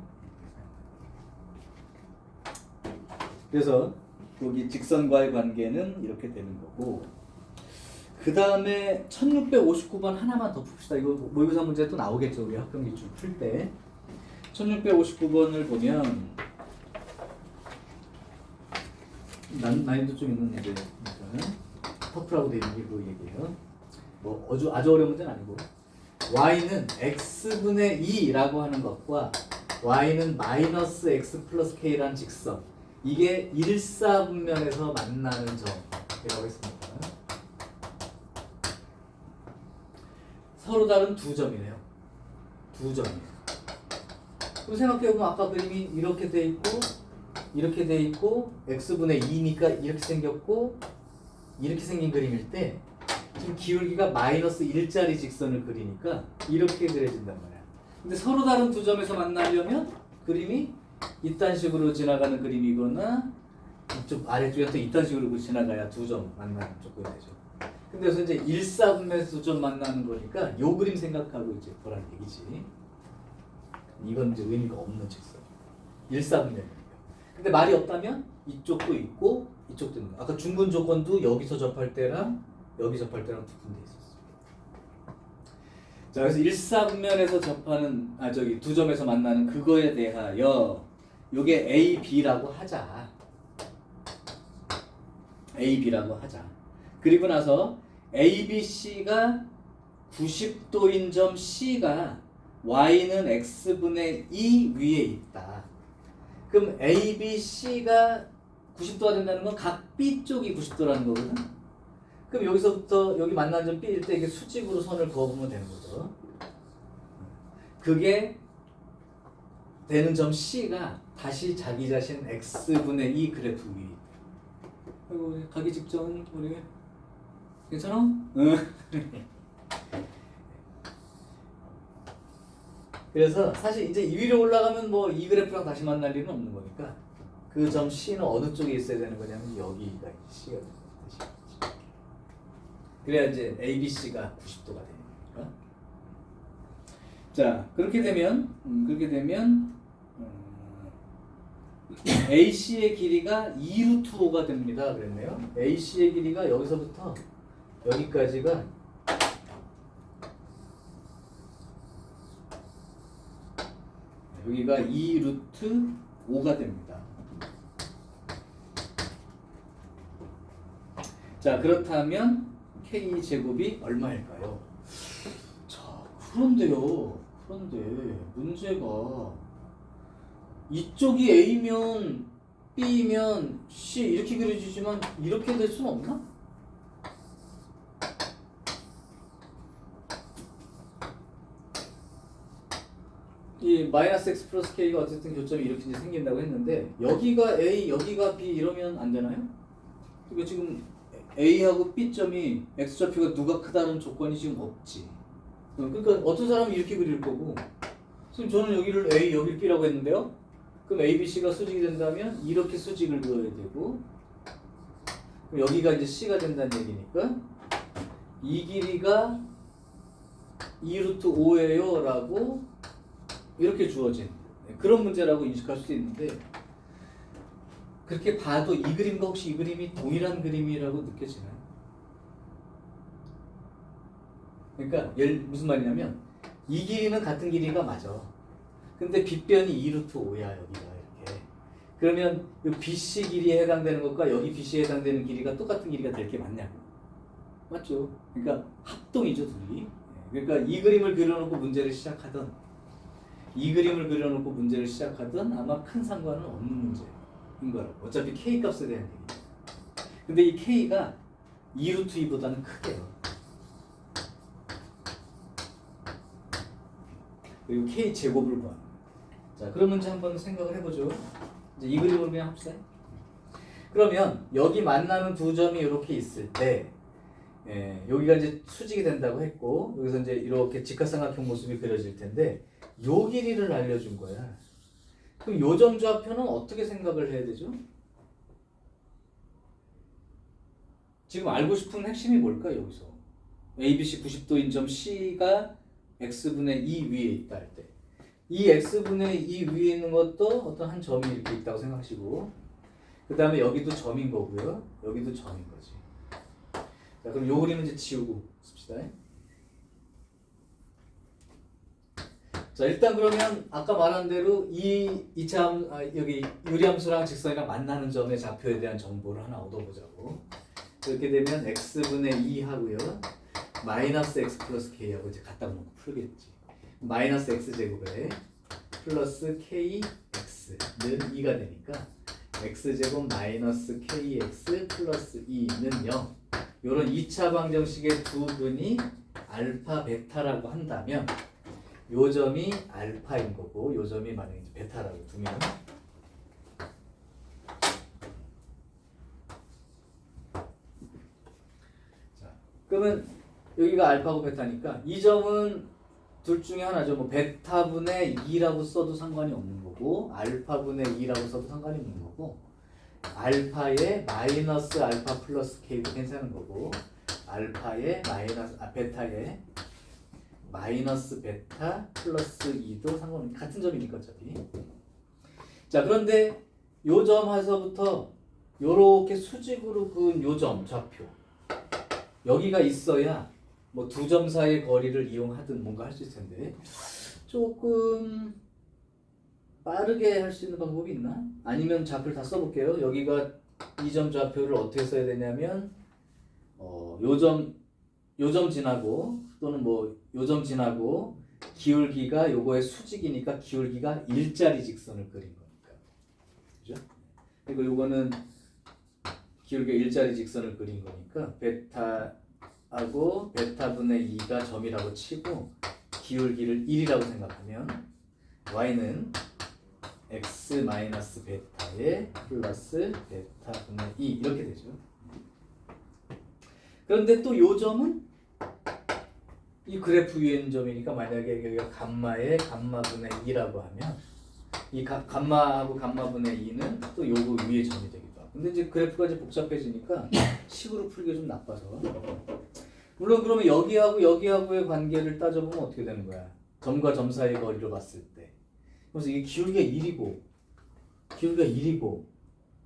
그래서 여기 직선과의 관계는 이렇게 되는 거고 그 다음에 1659번 하나만 더 풉시다. 이거 모의고사 문제 또 나오겠죠. 우리 학경기출 풀 때 1659번을 보면 난이도 좀 있는 문제니까 터프라고 되어 있는 게 그 얘기예요. 뭐 아주 어려운 문제는 아니고 y는 x분의 2라고 하는 것과 y는 마이너스 x 플러스 k라는 직선, 이게 일사분면에서 만나는 점이라고 했습니다. 서로 다른 두 점이네요. 두 점이에요. 그럼 생각해보면 아까 그림이 이렇게 돼 있고 이렇게 돼 있고 x분의 2니까 이렇게 생겼고 이렇게 생긴 그림일 때 지금 기울기가 마이너스 1짜리 직선을 그리니까 이렇게 그려진단 말이야. 근데 서로 다른 두 점에서 만나려면 그림이 이딴 식으로 지나가는 그림이거나 이쪽 아래쪽에 또 이딴 식으로 지나가야 두 점 만나는 조건이 되죠. 근데 그래서 이제 일사분면에서 두 점 만나는 거니까 요 그림 생각하고 이제 보라는 얘기지. 이건 이제 의미가 없는 직선. 일사분면이니까. 근데 말이 없다면 이쪽도 있고 이쪽도 있는 거. 아까 중근 조건도 여기서 접할 때랑 여기 접할 때랑 두 군데 있었어. 자, 그래서 일사분면에서 접하는 두 점에서 만나는 그거에 대하여 요게 A, B라고 하자. A, B라고 하자. 그리고 나서 A, B, C가 90도인 점 C가 y는 x분의 2 위에 있다. 그럼 A, B, C가 90도가 된다는 건 각 B 쪽이 90도라는 거거든. 그럼 여기서부터 여기 만나는 점 B일 때 이게 수직으로 선을 그어보면 되는 거죠. 그게 되는 점 C가 다시 자기 자신 x분의 2 그래프 위. 아이고 가기 직전 우리 괜찮아? 응. 그래서 사실 이제 이 위로 올라가면 뭐 이 그래프랑 다시 만날 일은 없는 거니까 그 점 C는 어느 쪽에 있어야 되는 거냐면 여기가 C가 되는 거지. 그래야 이제 A, B, C가 90도가 되는 거니까. 자, 그렇게 되면 AC의 길이가 2루트 5가 됩니다. 그랬네요. AC의 길이가 여기서부터 여기까지가 여기가 2루트 5가 됩니다. 자, 그렇다면 K제곱이 얼마일까요? 자, 그런데 문제가 이쪽이 A면 B면 C 이렇게 그려지지만 이렇게 될 수는 없나? 이 마이너스 x 플러스 k가 어쨌든 교점이 이렇게 이제 생긴다고 했는데 여기가 A, 여기가 B 이러면 안 되나요? 그러니까 지금 A하고 B점이 x좌표가 누가 크다는 조건이 지금 없지. 그러니까 어떤 사람은 이렇게 그릴 거고 지금 저는 여기를 A, 여기를 B라고 했는데요. 그럼 A, B, C가 수직이 된다면 이렇게 수직을 그어야 되고 그럼 여기가 이제 C가 된다는 얘기니까 이 길이가 2루트 5예요 라고 이렇게 주어진 그런 문제라고 인식할 수도 있는데 그렇게 봐도 이 그림과 혹시 이 그림이 동일한 그림이라고 느껴지나요? 그러니까 무슨 말이냐면 이 길이는 같은 길이가 맞아. 근데 빗변이 2루트 5야 여기가 이렇게. 그러면 이 BC 길이에 해당되는 것과 여기 BC에 해당되는 길이가 똑같은 길이가 될 게 맞냐고. 맞죠? 그러니까 합동이죠 둘이. 그러니까 이 그림을 그려놓고 문제를 시작하던 아마 큰 상관은 없는 문제인 거라고. 어차피 K 값에 대한 얘기입니다. 근데 이 K가 2루트 2보다는 크게요. 그리고 K 제곱을 구하는. 자, 그런 문제 한번 생각을 해보죠. 이제 이 그림으로 그냥 합시다. 그러면 여기 만나는 두 점이 이렇게 있을 때, 여기가 이제 수직이 된다고 했고 여기서 이제 이렇게 직각삼각형 모습이 그려질 텐데, 요 길이를 알려준 거야. 그럼 요 점 좌표는 어떻게 생각을 해야 되죠? 지금 알고 싶은 핵심이 뭘까 여기서? ABC 90도인 점 C가 x분의 2 위에 있다 할 때, 이 x분의 2 위에 있는 것도 어떤 한 점이 이렇게 있다고 생각하시고, 그 다음에 여기도 점인 거고요, 여기도 점인 거지. 자, 그럼 요 그림은 이제 지우고 씁시다. 자, 일단 그러면 아까 말한 대로 이 이차함 여기 유리함수랑 직선이랑 만나는 점의 좌표에 대한 정보를 하나 얻어보자고. 그렇게 되면 x분의 2 하고요. 마이너스 x 플러스 k하고 이제 갖다 놓고 풀겠지. 마이너스 x 제곱에 플러스 kx는 2가 되니까 x 제곱 마이너스 kx 플러스 2는 0. 요런 2차 방정식의 두 분이 알파 베타라고 한다면 요 점이 알파인 거고 요 점이 만약에 베타라고 두면 자, 그러면 여기가 알파고 베타니까 이 점은 둘 중에 하나죠. 뭐 베타분의 2라고 써도 상관이 없는 거고 알파분의 2라고 써도 상관이 없는 거고 알파의 마이너스 알파 플러스 k도 괜찮은 거고 알파의 마이너스 베타의 마이너스 베타 플러스 2도 상관없는 같은 점이니까 어차피. 자, 그런데 요 점에서부터 요렇게 수직으로 그은 요 점 좌표 여기가 있어야 뭐 두 점 사이의 거리를 이용하든 뭔가 할 수 있을 텐데 조금 빠르게 할 수 있는 방법이 있나? 아니면 좌표를 다 써볼게요. 여기가 이 점 좌표를 어떻게 써야 되냐면 요 점 지나고 또는 뭐 요 점 지나고 기울기가 요거의 수직이니까 기울기가 일자리 직선을 그린 거니까. 그죠? 그리고 요거는 기울기가 일자리 직선을 그린 거니까 베타하고 베타분의 2가 점이라고 치고 기울기를 1이라고 생각하면 y는 x 마이너스 베타에 플러스 베타분의 2 이렇게 되죠. 그런데 또 요 점은 이 그래프 위에 있는 점이니까 만약에 여기가 감마의 감마분의 2라고 하면 이 감마하고 감마분의 2는 또 요거 위에 점이 되기도 하고. 근데 이제 그래프가 이제 복잡해지니까 식으로 풀기 좀 나빠서. 물론 그러면 여기하고의 관계를 따져보면 어떻게 되는 거야? 점과 점 사이의 거리를 봤을 때. 그래서 이게 기울기가 1이고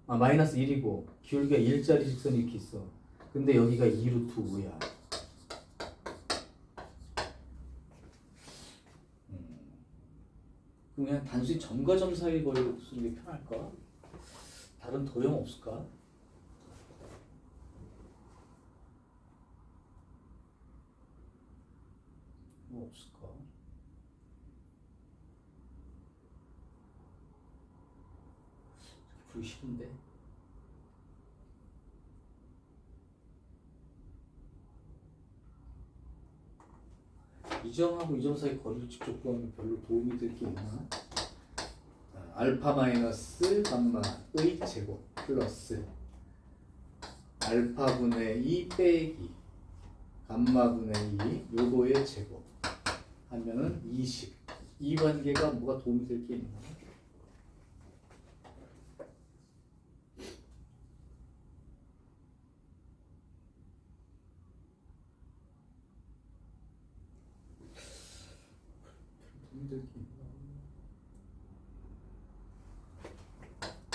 마이너스 1이고 기울기가 일자리 직선이 이렇게 있어. 근데 여기가 2루트 5야. 그냥 단순히 점과 점 사이의 거리를 쓰는 게 편할까? 다른 도형 없을까? 뭐 없을까? 풀기 싫은데? 이 점하고 이 점 사이 거리를 직접 구하면 별로 도움이 될 게 있나? 알파 마이너스 감마의 제곱 플러스 알파분의 2 빼기 감마분의 2 요거의 제곱 하면은 20. 이 관계가 뭐가 도움이 될 게 있나?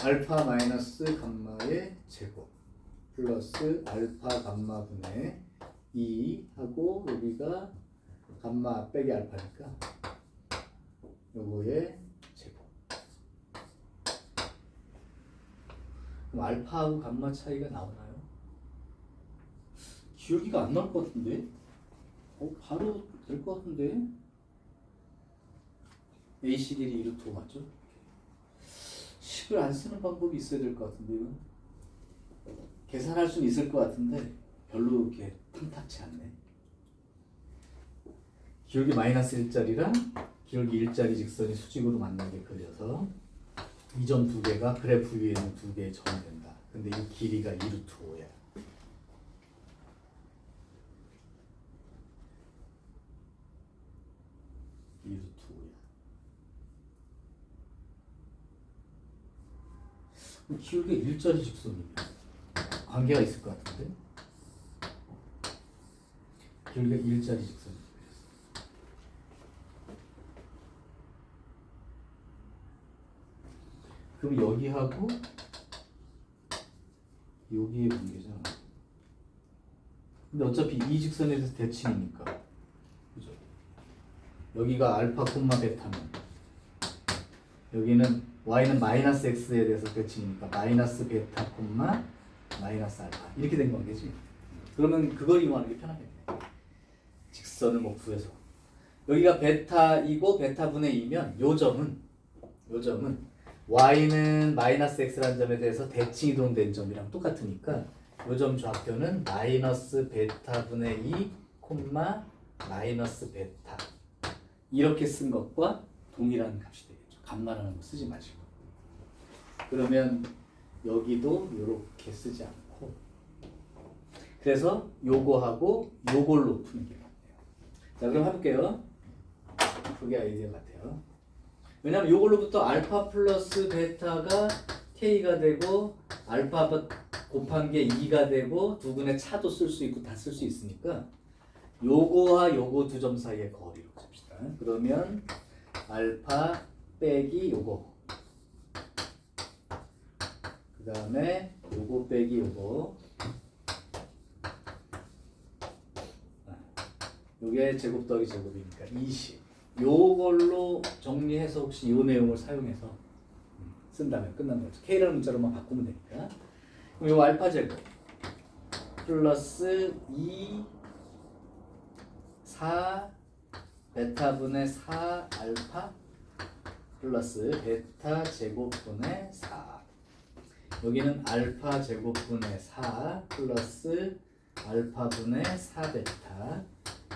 알파 마이너스 감마의 제곱 플러스 알파 감마분의 2 하고 여기가 감마 빼기 알파니까 요거의 제곱. 그럼 알파하고 감마 차이가 나오나요? 기울기가 안 나올 것 같은데? 바로 될 것 같은데? AC 길이 2루트 5 맞죠? 식을 안 쓰는 방법이 있어야 될 것 같은데 이건 계산할 수는 있을 것 같은데 별로 이렇게 탐탁치 않네. 기울기 마이너스 1짜리랑 기울기 일자리 직선이 수직으로 만나게 그려서 이 점 두 개가 그래프 위에 있는 두 개의 점이 된다. 근데 이 길이가 2루트 5야. 기울기가 일자리 직선이면 관계가 있을 것 같은데? 기울기가 일자리 직선이 그럼 여기하고 여기의 관계잖아. 근데 어차피 이 직선에 대해서 대칭이니까 그죠? 여기가 알파 콤마 베타면 여기는 y는 마이너스 x에 대해서 대칭이니까 마이너스 베타 콤마 마이너스 알파 이렇게 된 관계지. 그러면 그걸 이용하는 게 편하겠네. 직선을 뭐 구해서 여기가 베타이고 베타분의 2면 요 점은 y는 마이너스 x라는 점에 대해서 대칭 이동된 점이랑 똑같으니까 요 점 좌표는 마이너스 베타분의 2 콤마 마이너스 베타 이렇게 쓴 것과 동일한 값이 되겠죠. 값만하는 거 쓰지 마시고. 그러면 여기도 이렇게 쓰지 않고 그래서 요거하고 요걸로 푸는 게 맞네요. 자 그럼 해볼게요. 그게 아이디어 같아요. 왜냐면 요걸로부터 알파 플러스 베타가 k가 되고 알파 곱한 게 2가 되고 두근의 차도 쓸 수 있고 다 쓸 수 있으니까 요거와 요거 두 점 사이의 거리로 줍시다. 그러면 알파 빼기 요거 그 다음에 요거 빼기 요거 요게 제곱 더하기 제곱이니까 20 요걸로 정리해서 혹시 요 내용을 사용해서 쓴다면 끝난 거죠. K라는 문자로만 바꾸면 되니까 그럼 요 알파 제곱 플러스 2 4 베타분의 4 알파 플러스 베타 제곱분의 4 여기는 알파 제곱분의 4 플러스 알파분의 4베타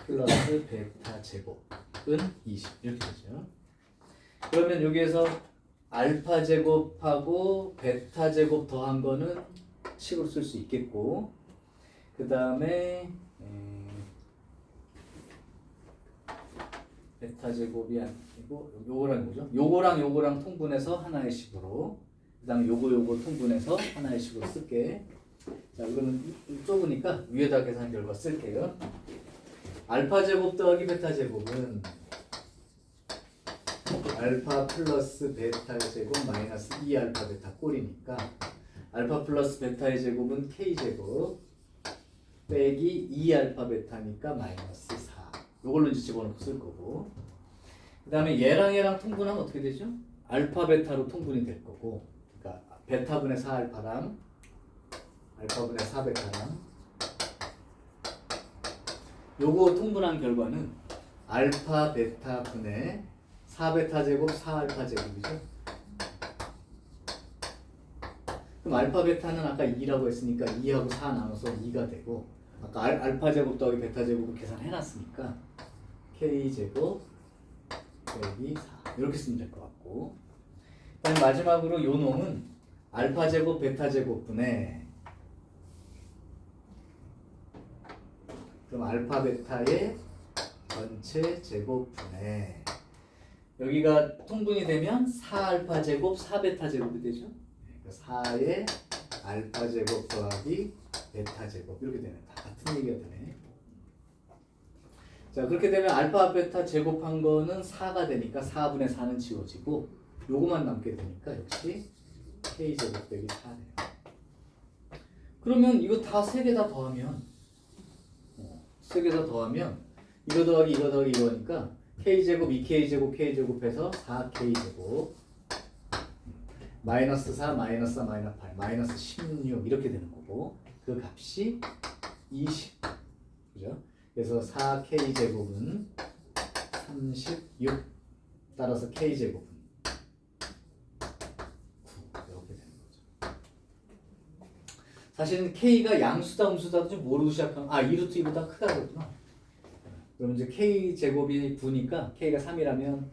플러스 베타 제곱은 20 이렇게 되죠. 그러면 여기에서 알파 제곱하고 베타 제곱 더한 거는 식으로 쓸 수 있겠고 그 다음에 베타 제곱이 아니고 요거랑 뭐죠? 요거랑 통분해서 하나의 식으로 그 다음에 요거 통분해서 하나의 식으로 쓸게. 자 그러면 좁으니까 위에다 계산 결과 쓸게요. 알파 제곱 더하기 베타 제곱은 알파 플러스 베타의 제곱 마이너스 2알파 베타 꼴이니까 알파 플러스 베타의 제곱은 k제곱 빼기 2알파 베타니까 마이너스 4 요걸로 이제 집어넣고 쓸 거고 그 다음에 얘랑 통분하면 어떻게 되죠? 알파 베타로 통분이 될 거고 그러니까 베타분의 4알파랑 알파분의 4베타랑 요거 통분한 결과는 알파 베타 분의 4베타 제곱 4알파 제곱이죠. 그럼 알파 베타는 아까 2라고 했으니까 2하고 4 나눠서 2가 되고 아까 알파 제곱 더하기 베타 제곱을 계산해 놨으니까 k 제곱 빼기 4 이렇게 쓰면 될 것 같고 그다음에 마지막으로 요 놈은 알파 제곱 베타 제곱 분의 그럼 알파 베타의 전체 제곱분의 여기가 통분이 되면 4알파 제곱 4베타 제곱이 되죠. 4의 알파 제곱 더하기 베타 제곱 이렇게 되네. 다 같은 얘기가 되네. 자 그렇게 되면 알파 베타 제곱한 거는 4가 되니까 4분의 4는 지워지고 요거만 남게 되니까 역시 k 제곱 빼기 4네요. 그러면 이거 다 세 개 다 더하면 세 개 다 더하면 이거 더하기 이거 더하기 이거니까 k제곱 2k제곱 k제곱해서 4k제곱 마이너스 4 마이너스 4 마이너스 8 마이너스 16 이렇게 되는 거고 그 값이 20 그죠? 그래서 4k제곱은 36 따라서 k제곱은 9 이렇게 되는 거죠. 사실은 k가 양수다 음수다도 좀 모르고 시작하면 2루트 2보다 크다 그랬구나. 그럼 이제 k제곱이 9니까 k가 3이라면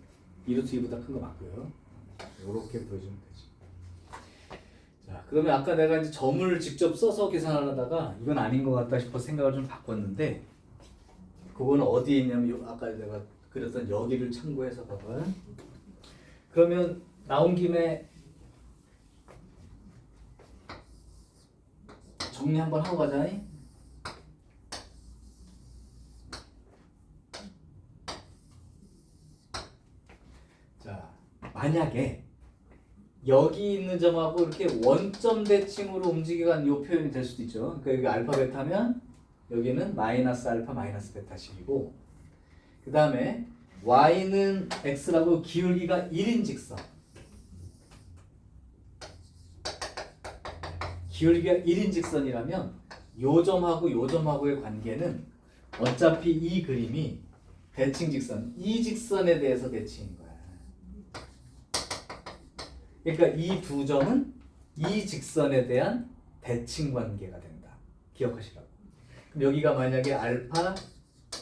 2루트 2보다 큰 거 맞고요. 이렇게 보여주면 되지. 자, 그러면 아까 내가 이제 점을 직접 써서 계산하려다가 이건 아닌 것 같다 싶어 생각을 좀 바꿨는데 그거는 어디에 있냐면 아까 내가 그렸던 여기를 참고해서 봐봐. 그러면 나온 김에 정리 한번 하고 가자. 자, 만약에 여기 있는 점하고 이렇게 원점 대칭으로 움직여간 이 표현이 될 수도 있죠. 그러니까 여기 알파 베타면 여기는 마이너스 알파 마이너스 베타식이고 그 다음에 y는 x라고 기울기가 1인 직선 기울기가 1인 직선이라면 요 점하고 요 점하고의 관계는 어차피 이 그림이 대칭 직선, 이 직선에 대해서 대칭인 거야. 그러니까 이 두 점은 이 직선에 대한 대칭 관계가 된다. 기억하시라고. 그럼 여기가 만약에 알파,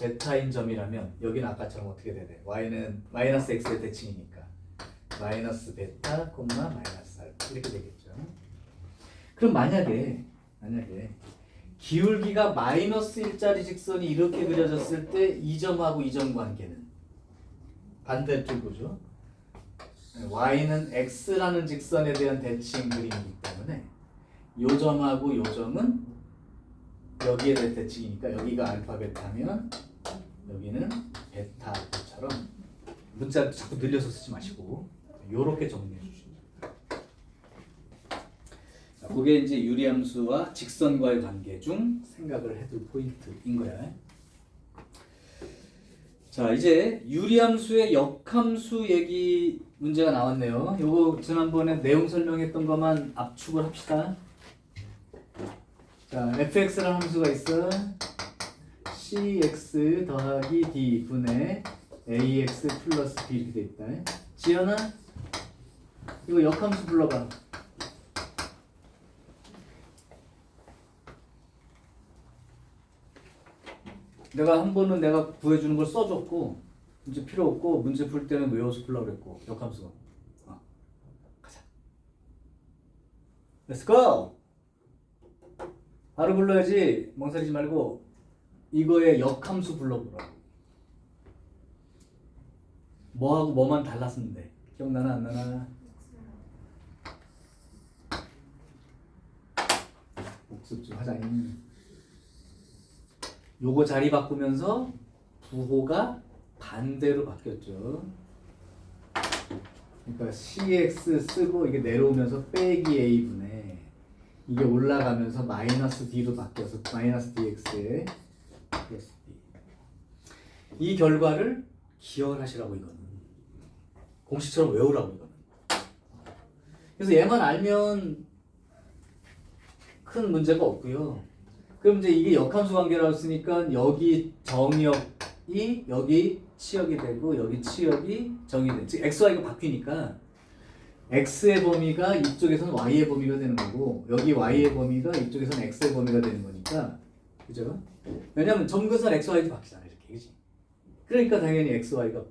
베타인 점이라면 여기는 아까처럼 어떻게 돼야 돼? y는 마이너스 x의 대칭이니까 마이너스 베타, 콤마 마이너스 알파 이렇게 되겠죠. 그럼 만약에 기울기가 마이너스 1짜리 직선이 이렇게 그려졌을 때 이 점하고 이 점 관계는 반대쪽이죠. y는 x라는 직선에 대한 대칭 그림이기 때문에 요 점하고 요 점은 여기에 대한 대칭이니까 여기가 알파 베타면 여기는 베타 알파처럼 문자 자꾸 늘려서 쓰지 마시고 요렇게 정리해 주시면 돼요. 그게 이제 유리함수와 직선과의 관계 중 생각을 해둘 포인트인 거야. 자, 이제 유리함수의 역함수 얘기 문제가 나왔네요. 요거 지난번에 내용 설명했던 것만 압축을 합시다. 자, fx라는 함수가 있어. cx 더하기 d 분의 ax 플러스 b 이렇게 돼 있다. 지연아, 이거 역함수 불러봐. 내가 한 번은 내가 구해주는 걸 써줬고 이제 필요 없고 문제 풀 때는 외워서 풀라고 그랬고 역함수. 가자. Let's go. 바로 불러야지. 멍설이지 말고 이거의 역함수 불러보라고. 뭐하고 뭐만 달랐으면 돼. 기억나나 안 나나? 복습 좀 하자. 요거 자리 바꾸면서 부호가 반대로 바뀌었죠. 그러니까 cx 쓰고 이게 내려오면서 빼기 a분의 이게 올라가면서 마이너스 d로 바뀌어서 마이너스 dx에 플러스 d. 이 결과를 기억하시라고 이거는. 공식처럼 외우라고 이거는. 그래서 얘만 알면 큰 문제가 없고요. 그럼 이제 이게 역함수 관계라고 했으니까 여기 정역이 여기 치역이 되고 여기 치역이 정이 돼. 즉 xy가 바뀌니까 x의 범위가 이쪽에서는 y의 범위가 되는 거고 여기 y의 범위가 이쪽에서는 x의 범위가 되는 거니까 그죠? 왜냐면 점근선 xy도 바뀌잖아 이렇게 그지? 그러니까 당연히 xy가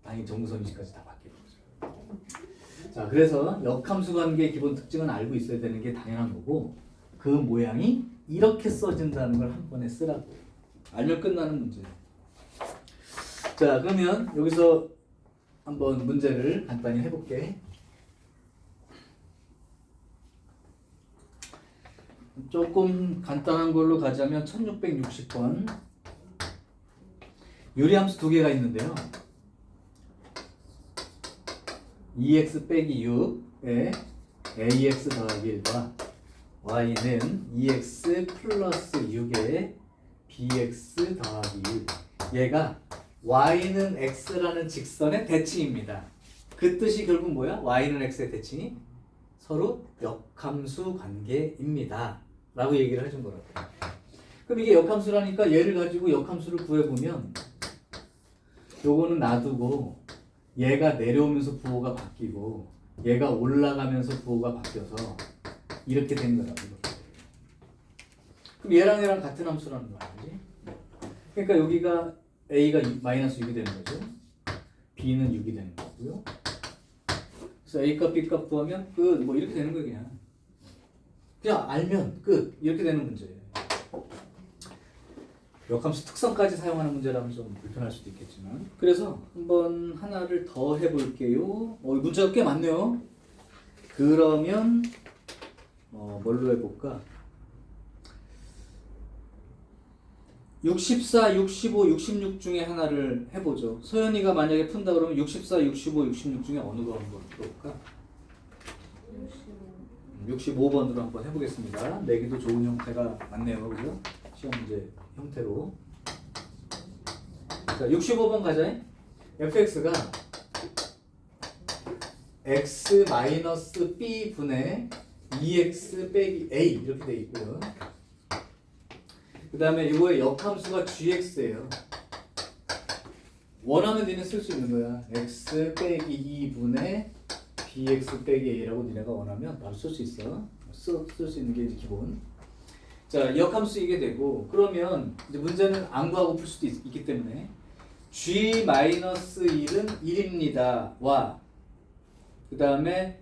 당연히 점근선이까지 다 바뀌는 거죠. 자, 그래서 역함수 관계의 기본 특징은 알고 있어야 되는 게 당연한 거고 그 모양이 이렇게 써진다는 걸 한 번에 쓰라고. 알면 끝나는 문제. 자, 그러면 여기서 한번 문제를 간단히 해볼게. 조금 간단한 걸로 가자면 1660번 유리함수 두 개가 있는데요. 2x 빼기 6에 ax 더하기 1과 y는 2x 플러스 6에 bx 더하기 1. 얘가 y는 x라는 직선의 대칭입니다. 그 뜻이 결국 뭐야? y는 x의 대칭이 서로 역함수 관계입니다. 라고 얘기를 해준 거라고. 그럼 이게 역함수라니까 얘를 가지고 역함수를 구해보면 요거는 놔두고 얘가 내려오면서 부호가 바뀌고 얘가 올라가면서 부호가 바뀌어서 이렇게 된 거라고. 그럼 얘랑 같은 함수라는 거 아니지? 그러니까 여기가 a가 마이너스 6이 되는 거죠. b는 6이 되는 거고요. 그래서 a 값 b 값 구하면 끝. 뭐 이렇게 되는 거예요 그냥. 그냥 알면 끝. 이렇게 되는 문제예요. 역함수 특성까지 사용하는 문제라면 좀 불편할 수도 있겠지만 그래서 한번 하나를 더 해볼게요. 문제가 꽤 많네요. 그러면 뭘로 해볼까? 64, 65, 66 중에 하나를 해보죠. 서연이가 만약에 푼다 그러면 64, 65, 66 중에 어느 거 한번 풀어볼까? 65번으로 한번 해보겠습니다. 내기도 좋은 형태가 많네요. 그죠? 시험 문제 형태로. 자, 65번 가자. fx가 x-b 분의 2x 빼기 a 이렇게 돼 있고요. 그 다음에 이거의 역함수가 gx예요. 원하면 니네 쓸 수 있는 거야. x 빼기 2분의 bx 빼기 a라고 니네가 원하면 바로 쓸 수 있어. 쓸 수 있는 게 이제 기본. 자, 역함수 이게 되고, 그러면 이제 문제는 안 구하고 풀 수도 있기 때문에 g-1은 1입니다. 와, 그 다음에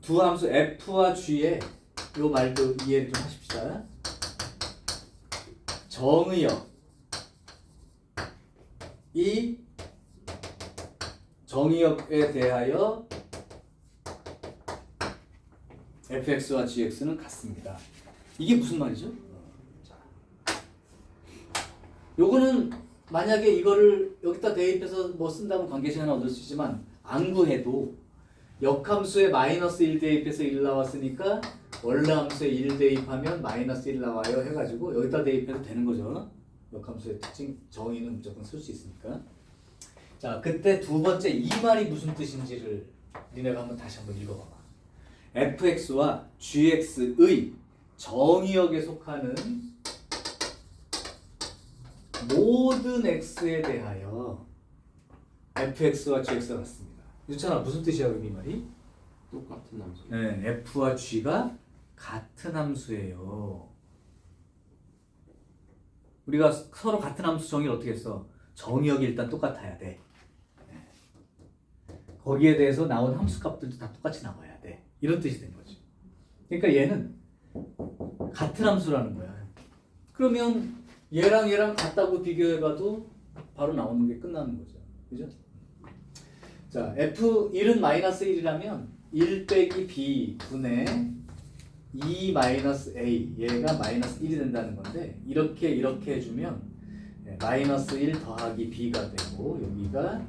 두 함수 f와 g의 요 말도 이해를 좀 하십시다. 정의역 이 정의역에 대하여 fx와 gx는 같습니다. 이게 무슨 말이죠? 자, 요거는 만약에 이거를 여기다 대입해서 뭐 쓴다면 관계시간 얻을 수 있지만 안 구해도 역함수에 마이너스 1 대입해서 1 나왔으니까 원래 함수에 1 대입하면 마이너스 1 나와요 해가지고 여기다 대입해도 되는 거죠. 역함수의 특징 정의는 무조건 쓸 수 있으니까. 자, 그때 두 번째 이 말이 무슨 뜻인지를 니네가 다시 한번 읽어봐봐. fx와 gx의 정의역에 속하는 모든 x에 대하여 fx와 gx가 같습니다. 유찬아, 무슨 뜻이야 이 말이? 똑같은 함수. 네, f와 g가 같은 함수예요. 우리가 서로 같은 함수 정의를 어떻게 했어? 정의역이 일단 똑같아야 돼. 거기에 대해서 나온 함수 값들도 다 똑같이 나와야 돼. 이런 뜻이 된 거지. 그러니까 얘는 같은 함수라는 거야. 그러면 얘랑 같다고 비교해봐도 바로 나오는 게 끝나는 거죠. 그죠? 자, f1은 마이너스 1이라면 1 빼기 b 분의 2 마이너스 a, 얘가 마이너스 1이 된다는 건데 이렇게 해주면 마이너스 1 더하기 b가 되고 여기가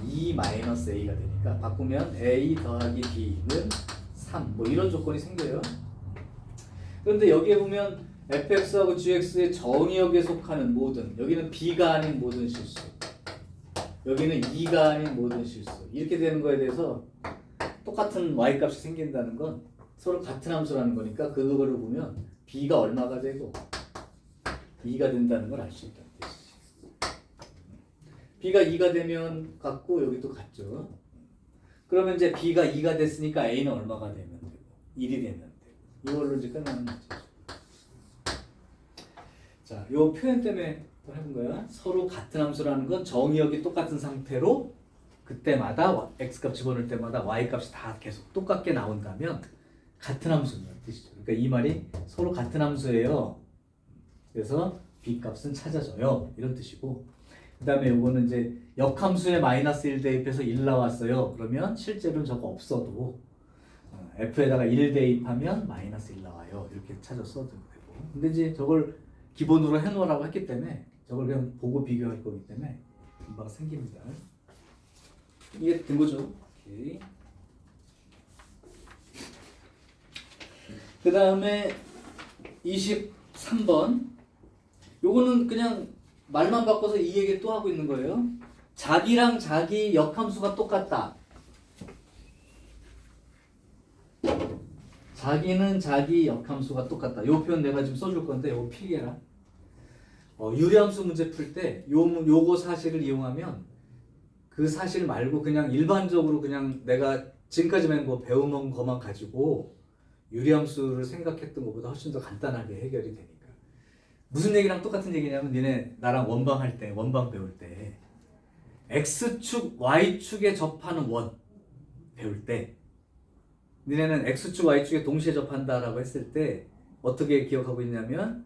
2 마이너스 a가 되니까 바꾸면 a 더하기 b는 3, 뭐 이런 조건이 생겨요. 그런데 여기에 보면 fx하고 gx의 정의역에 속하는 모든, 여기는 b가 아닌 모든 실수, 여기는 2가 아닌 모든 실수, 이렇게 되는 거에 대해서 똑같은 y값이 생긴다는 건 서로 같은 함수라는 거니까 그거를 보면 b가 얼마가 되고 2가 된다는 걸 알 수 있다는 뜻이지. b가 2가 되면 같고 여기도 같죠. 그러면 이제 b가 2가 됐으니까 a는 얼마가 되면 되고 1이 되면 되고 이걸로 이제 끝나는 거죠. 자, 요 표현 때문에 또 해본 거야. 서로 같은 함수라는 건 정의역이 똑같은 상태로 그때마다 x값 집어넣을 때마다 y값이 다 계속 똑같게 나온다면 같은 함수라는 뜻이죠. 그러니까 이 말이 서로 같은 함수예요. 그래서 b값은 찾아져요. 이런 뜻이고, 그 다음에 요거는 이제 역함수에 마이너스 1 대입해서 1 나왔어요. 그러면 실제로는 저거 없어도 f에다가 1 대입하면 마이너스 1 나와요. 이렇게 찾아 써도 되고. 근데 이제 저걸 기본으로 해놓으라고 했기 때문에 저걸 그냥 보고 비교할 거기 때문에 금방 생깁니다. 이게 된 거죠. 오케이. 그 다음에 23번. 요거는 그냥 말만 바꿔서 이 얘기 또 하고 있는 거예요. 자기랑 자기 역함수가 똑같다. 자기는 자기 역함수가 똑같다. 요 표현 내가 지금 써줄 건데 요거 필기해라. 유리함수 문제 풀 때 요거 사실을 이용하면 그 사실 말고 그냥 일반적으로 그냥 내가 지금까지 배워놓은 것만 가지고 유리함수를 생각했던 것보다 훨씬 더 간단하게 해결이 되니까. 무슨 얘기랑 똑같은 얘기냐면 니네 나랑 원방 배울 때 x축, y축에 접하는 원 배울 때 니네는 x축, y축에 동시에 접한다라고 했을 때 어떻게 기억하고 있냐면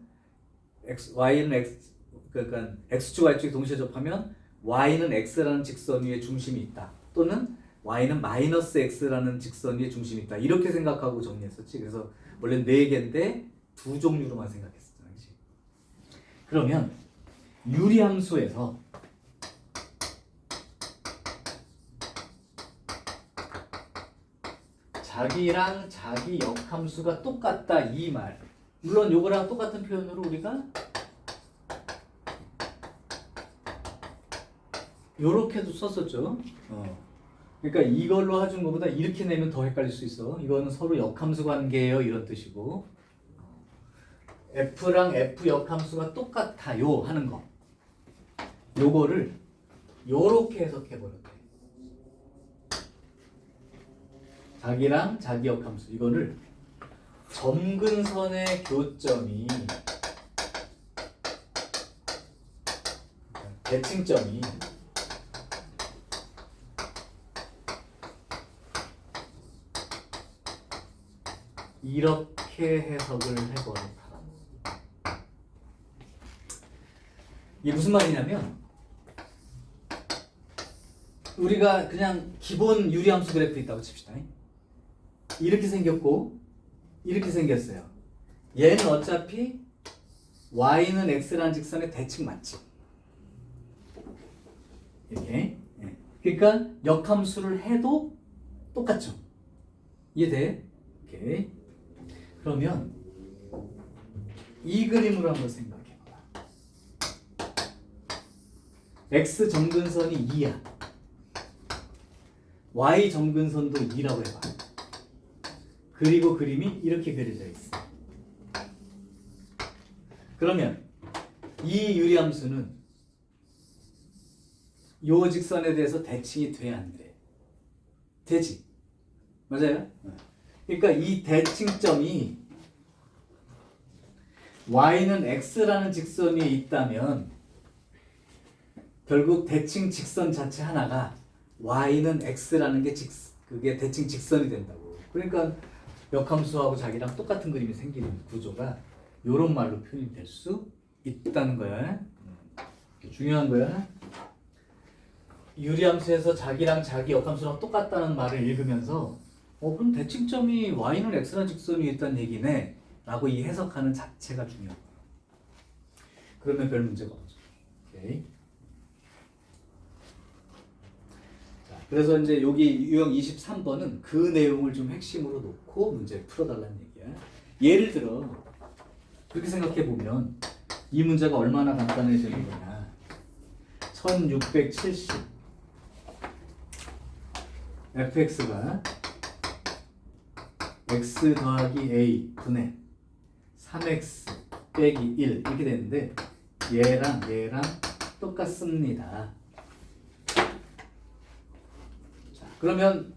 그러니까 x축, y축이 동시에 접하면 y는 x라는 직선 위에 중심이 있다. 또는 y는 마이너스 x라는 직선 위에 중심이 있다. 이렇게 생각하고 정리했었지. 그래서 원래 4개인데 2종류로만 생각했었잖아. 그치? 그러면 유리함수에서 자기랑 자기 역함수가 똑같다 이 말. 물론 요거랑 똑같은 표현으로 우리가 요렇게도 썼었죠. 그러니까 이걸로 해준 것보다 이렇게 내면 더 헷갈릴 수 있어. 이거는 서로 역함수 관계예요 이런 뜻이고, f랑 f 역함수가 똑같아요 하는 거. 요거를 요렇게 해석해 버렸대. 자기랑 자기 역함수 이거를 점근선의 교점이 대칭점이 이렇게 해석을 해버렸다. 이게 무슨 말이냐면 우리가 그냥 기본 유리함수 그래프 있다고 칩시다. 이렇게 생겼고 이렇게 생겼어요. 얘는 어차피 y는 x라는 직선의 대칭 맞지? 이렇게. 그러니까 역함수를 해도 똑같죠. 이해돼? 오케이. 그러면 이 그림으로 한번 생각해봐. x 점근선이 2야. y 점근선도 2라고 해봐. 그리고 그림이 이렇게 그려져 있어. 그러면 이 유리함수는 요 직선에 대해서 대칭이 돼, 안 돼? 되지. 맞아요? 그러니까 이 대칭점이 y는 x라는 직선 위에 있다면 결국 대칭 직선 자체 하나가 y는 x라는 게 그게 대칭 직선이 된다고. 그러니까 역함수하고 자기랑 똑같은 그림이 생기는 구조가 요런 말로 표현이 될 수 있다는 거야. 중요한 거야. 유리함수에서 자기랑 자기 역함수랑 똑같다는 말을 읽으면서 그럼 대칭점이 y는 x라는 직선 위에 있다는 얘기네 라고 이 해석하는 자체가 중요한 거야. 그러면 별 문제가 없죠. 오케이. 그래서 이제 여기 유형 23번은 그 내용을 좀 핵심으로 놓고 문제를 풀어달라는 얘기야. 예를 들어 그렇게 생각해 보면 이 문제가 얼마나 간단해지는 거냐. 1670 fx가 x 더하기 a 분의 3x 빼기 1 이렇게 되는데 얘랑 똑같습니다. 그러면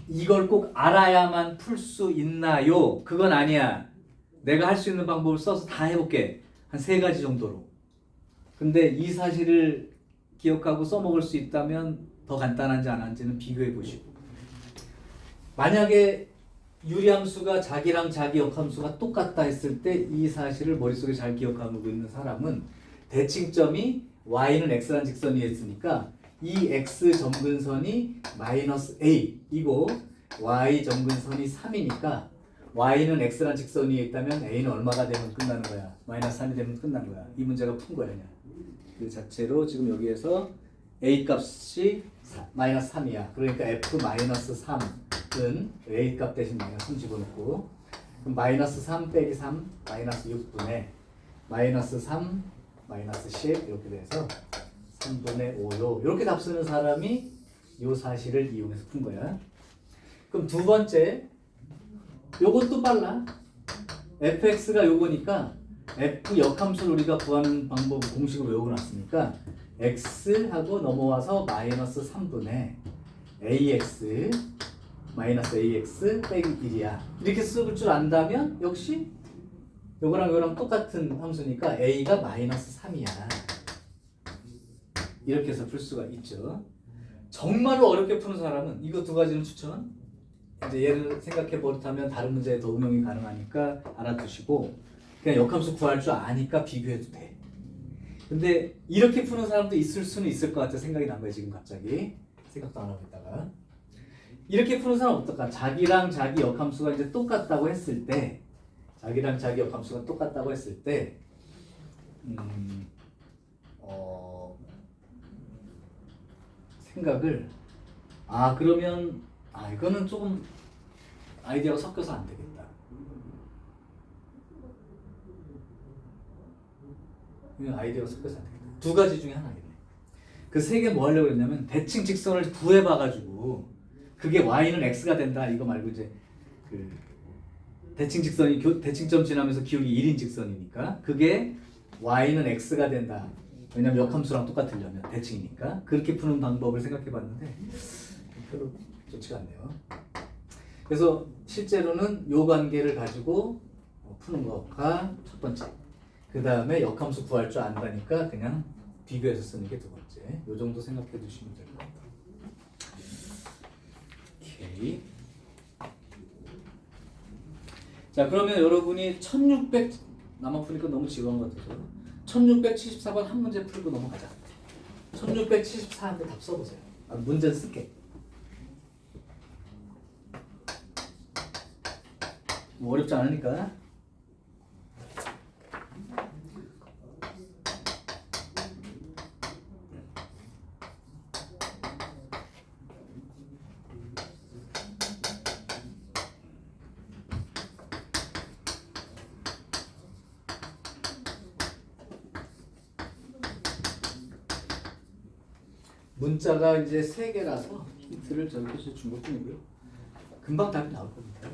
이걸 꼭 알아야만 풀 수 있나요? 그건 아니야. 내가 할 수 있는 방법을 써서 다 해볼게. 한 3가지 정도로. 근데 이 사실을 기억하고 써먹을 수 있다면 더 간단한지 안 한지는 비교해 보시고. 만약에 유리함수가 자기랑 자기 역함수가 똑같다 했을 때 이 사실을 머릿속에 잘 기억하고 있는 사람은 대칭점이 y는 x라는 직선 위에 있으니까 이 x 점근선이 마이너스 a 이고 y 점근선이 3이니까 y는 x라는 직선 위에 있다면 a는 얼마가 되면 끝나는 거야? 마이너스 3이 되면 끝나는 거야. 이 문제가 푼 거야 그냥. 그 자체로 지금 여기에서 a 값이 마이너스 3이야. 그러니까 f 마이너스 3은 a 값 대신 마이너스 3 집어넣고 그럼 마이너스 3 빼기 3 마이너스 6분의 마이너스 3 마이너스 10 이렇게 돼서 3분의 5요. 이렇게 답 쓰는 사람이 요 사실을 이용해서 푼 거야. 그럼 두 번째, 요것도 빨라. fx가 요거니까 f 역함수를 우리가 구하는 방법 공식을 외워놨으니까 x하고 넘어와서 마이너스 3분의 ax 마이너스 ax 빼기 1이야. 이렇게 쓸 줄 안다면 역시 요거랑 요거랑 똑같은 함수니까 a가 마이너스 3이야. 이렇게 해서 풀 수가 있죠. 정말로 어렵게 푸는 사람은 이거 두 가지는 추천. 이제 얘를 생각해 버릇하면 다른 문제에 더 응용이 가능하니까 알아두시고 그냥 역함수 구할 줄 아니까 비교해도 돼. 근데 이렇게 푸는 사람도 있을 수는 있을 것 같아. 생각이 난 거야 지금 갑자기. 생각도 안 하고 있다가. 이렇게 푸는 사람 어떨까? 자기랑 자기 역함수가 이제 똑같다고 했을 때 자기랑 자기 역함수가 똑같다고 했을 때 생각을 그러면 이거는 조금 아이디어가 섞여서 안 되겠다. 이건 아이디어가 섞여서 안 되겠다. 두 가지 중에 하나겠네. 그 세 개 뭐 하려고 했냐면 대칭 직선을 구해봐가지고 그게 y는 x가 된다 이거 말고 이제 그 대칭점 지나면서 기울기 1인 직선이니까 그게 y는 x가 된다. 왜냐면 역함수랑 똑같으려면 대칭이니까. 그렇게 푸는 방법을 생각해 봤는데 별로 좋지가 않네요. 그래서 실제로는 요 관계를 가지고 푸는 거가 첫 번째. 그 다음에 역함수 구할 줄 안다니까 그냥 비교해서 쓰는 게 두 번째. 요 정도 생각해 두시면 될 것 같아요. 오케이. 자, 그러면 여러분이 1600 나만 푸니까 너무 지루한 것 같아서 1674번 한 문제 풀고 넘어가자. 1674한테 답 써보세요. 문제는 쓸게. 뭐 어렵지 않으니까. 문자가 이제 3개라서 힌트를 저렇게 준 것뿐이고요. 금방 답이 나올 겁니다.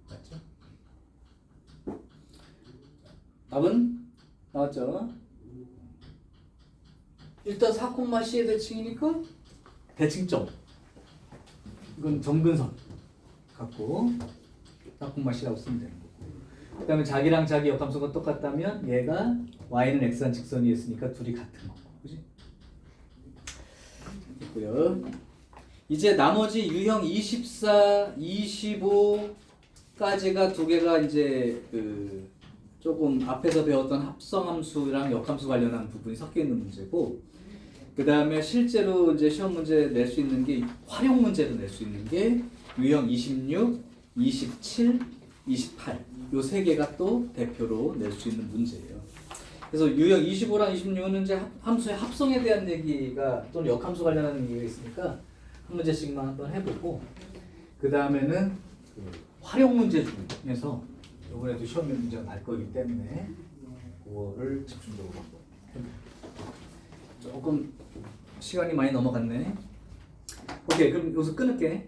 맞죠? 답은 나왔죠? 일단 4,C의 대칭이니까 대칭점. 이건 점근선 갖고 4,C라고 쓰면 되는 거고. 그 다음에 자기랑 자기 역함수가 똑같다면 얘가 y는 x한 직선이었으니까 둘이 같은 거고. 그지? 됐고요. 이제 나머지 유형 24, 25까지가 두 개가 이제 그 조금 앞에서 배웠던 합성함수랑 역함수 관련한 부분이 섞여 있는 문제고, 그 다음에 실제로 이제 시험 문제 낼 수 있는 게 활용 문제로 낼 수 있는 게 유형 26, 27, 28 요 세 개가 또 대표로 낼 수 있는 문제예요. 그래서 유형 25랑 26은 이제 함수의 합성에 대한 얘기가 또는 역함수 관련한 얘기가 있으니까 한 문제씩만 한번 해보고, 그 다음에는 그 활용 문제 중에서 이번에도 시험 문제가 날 거기 때문에 그거를 집중적으로 한번 해볼게요. 조금 시간이 많이 넘어갔네. 오케이, 그럼 여기서 끊을게.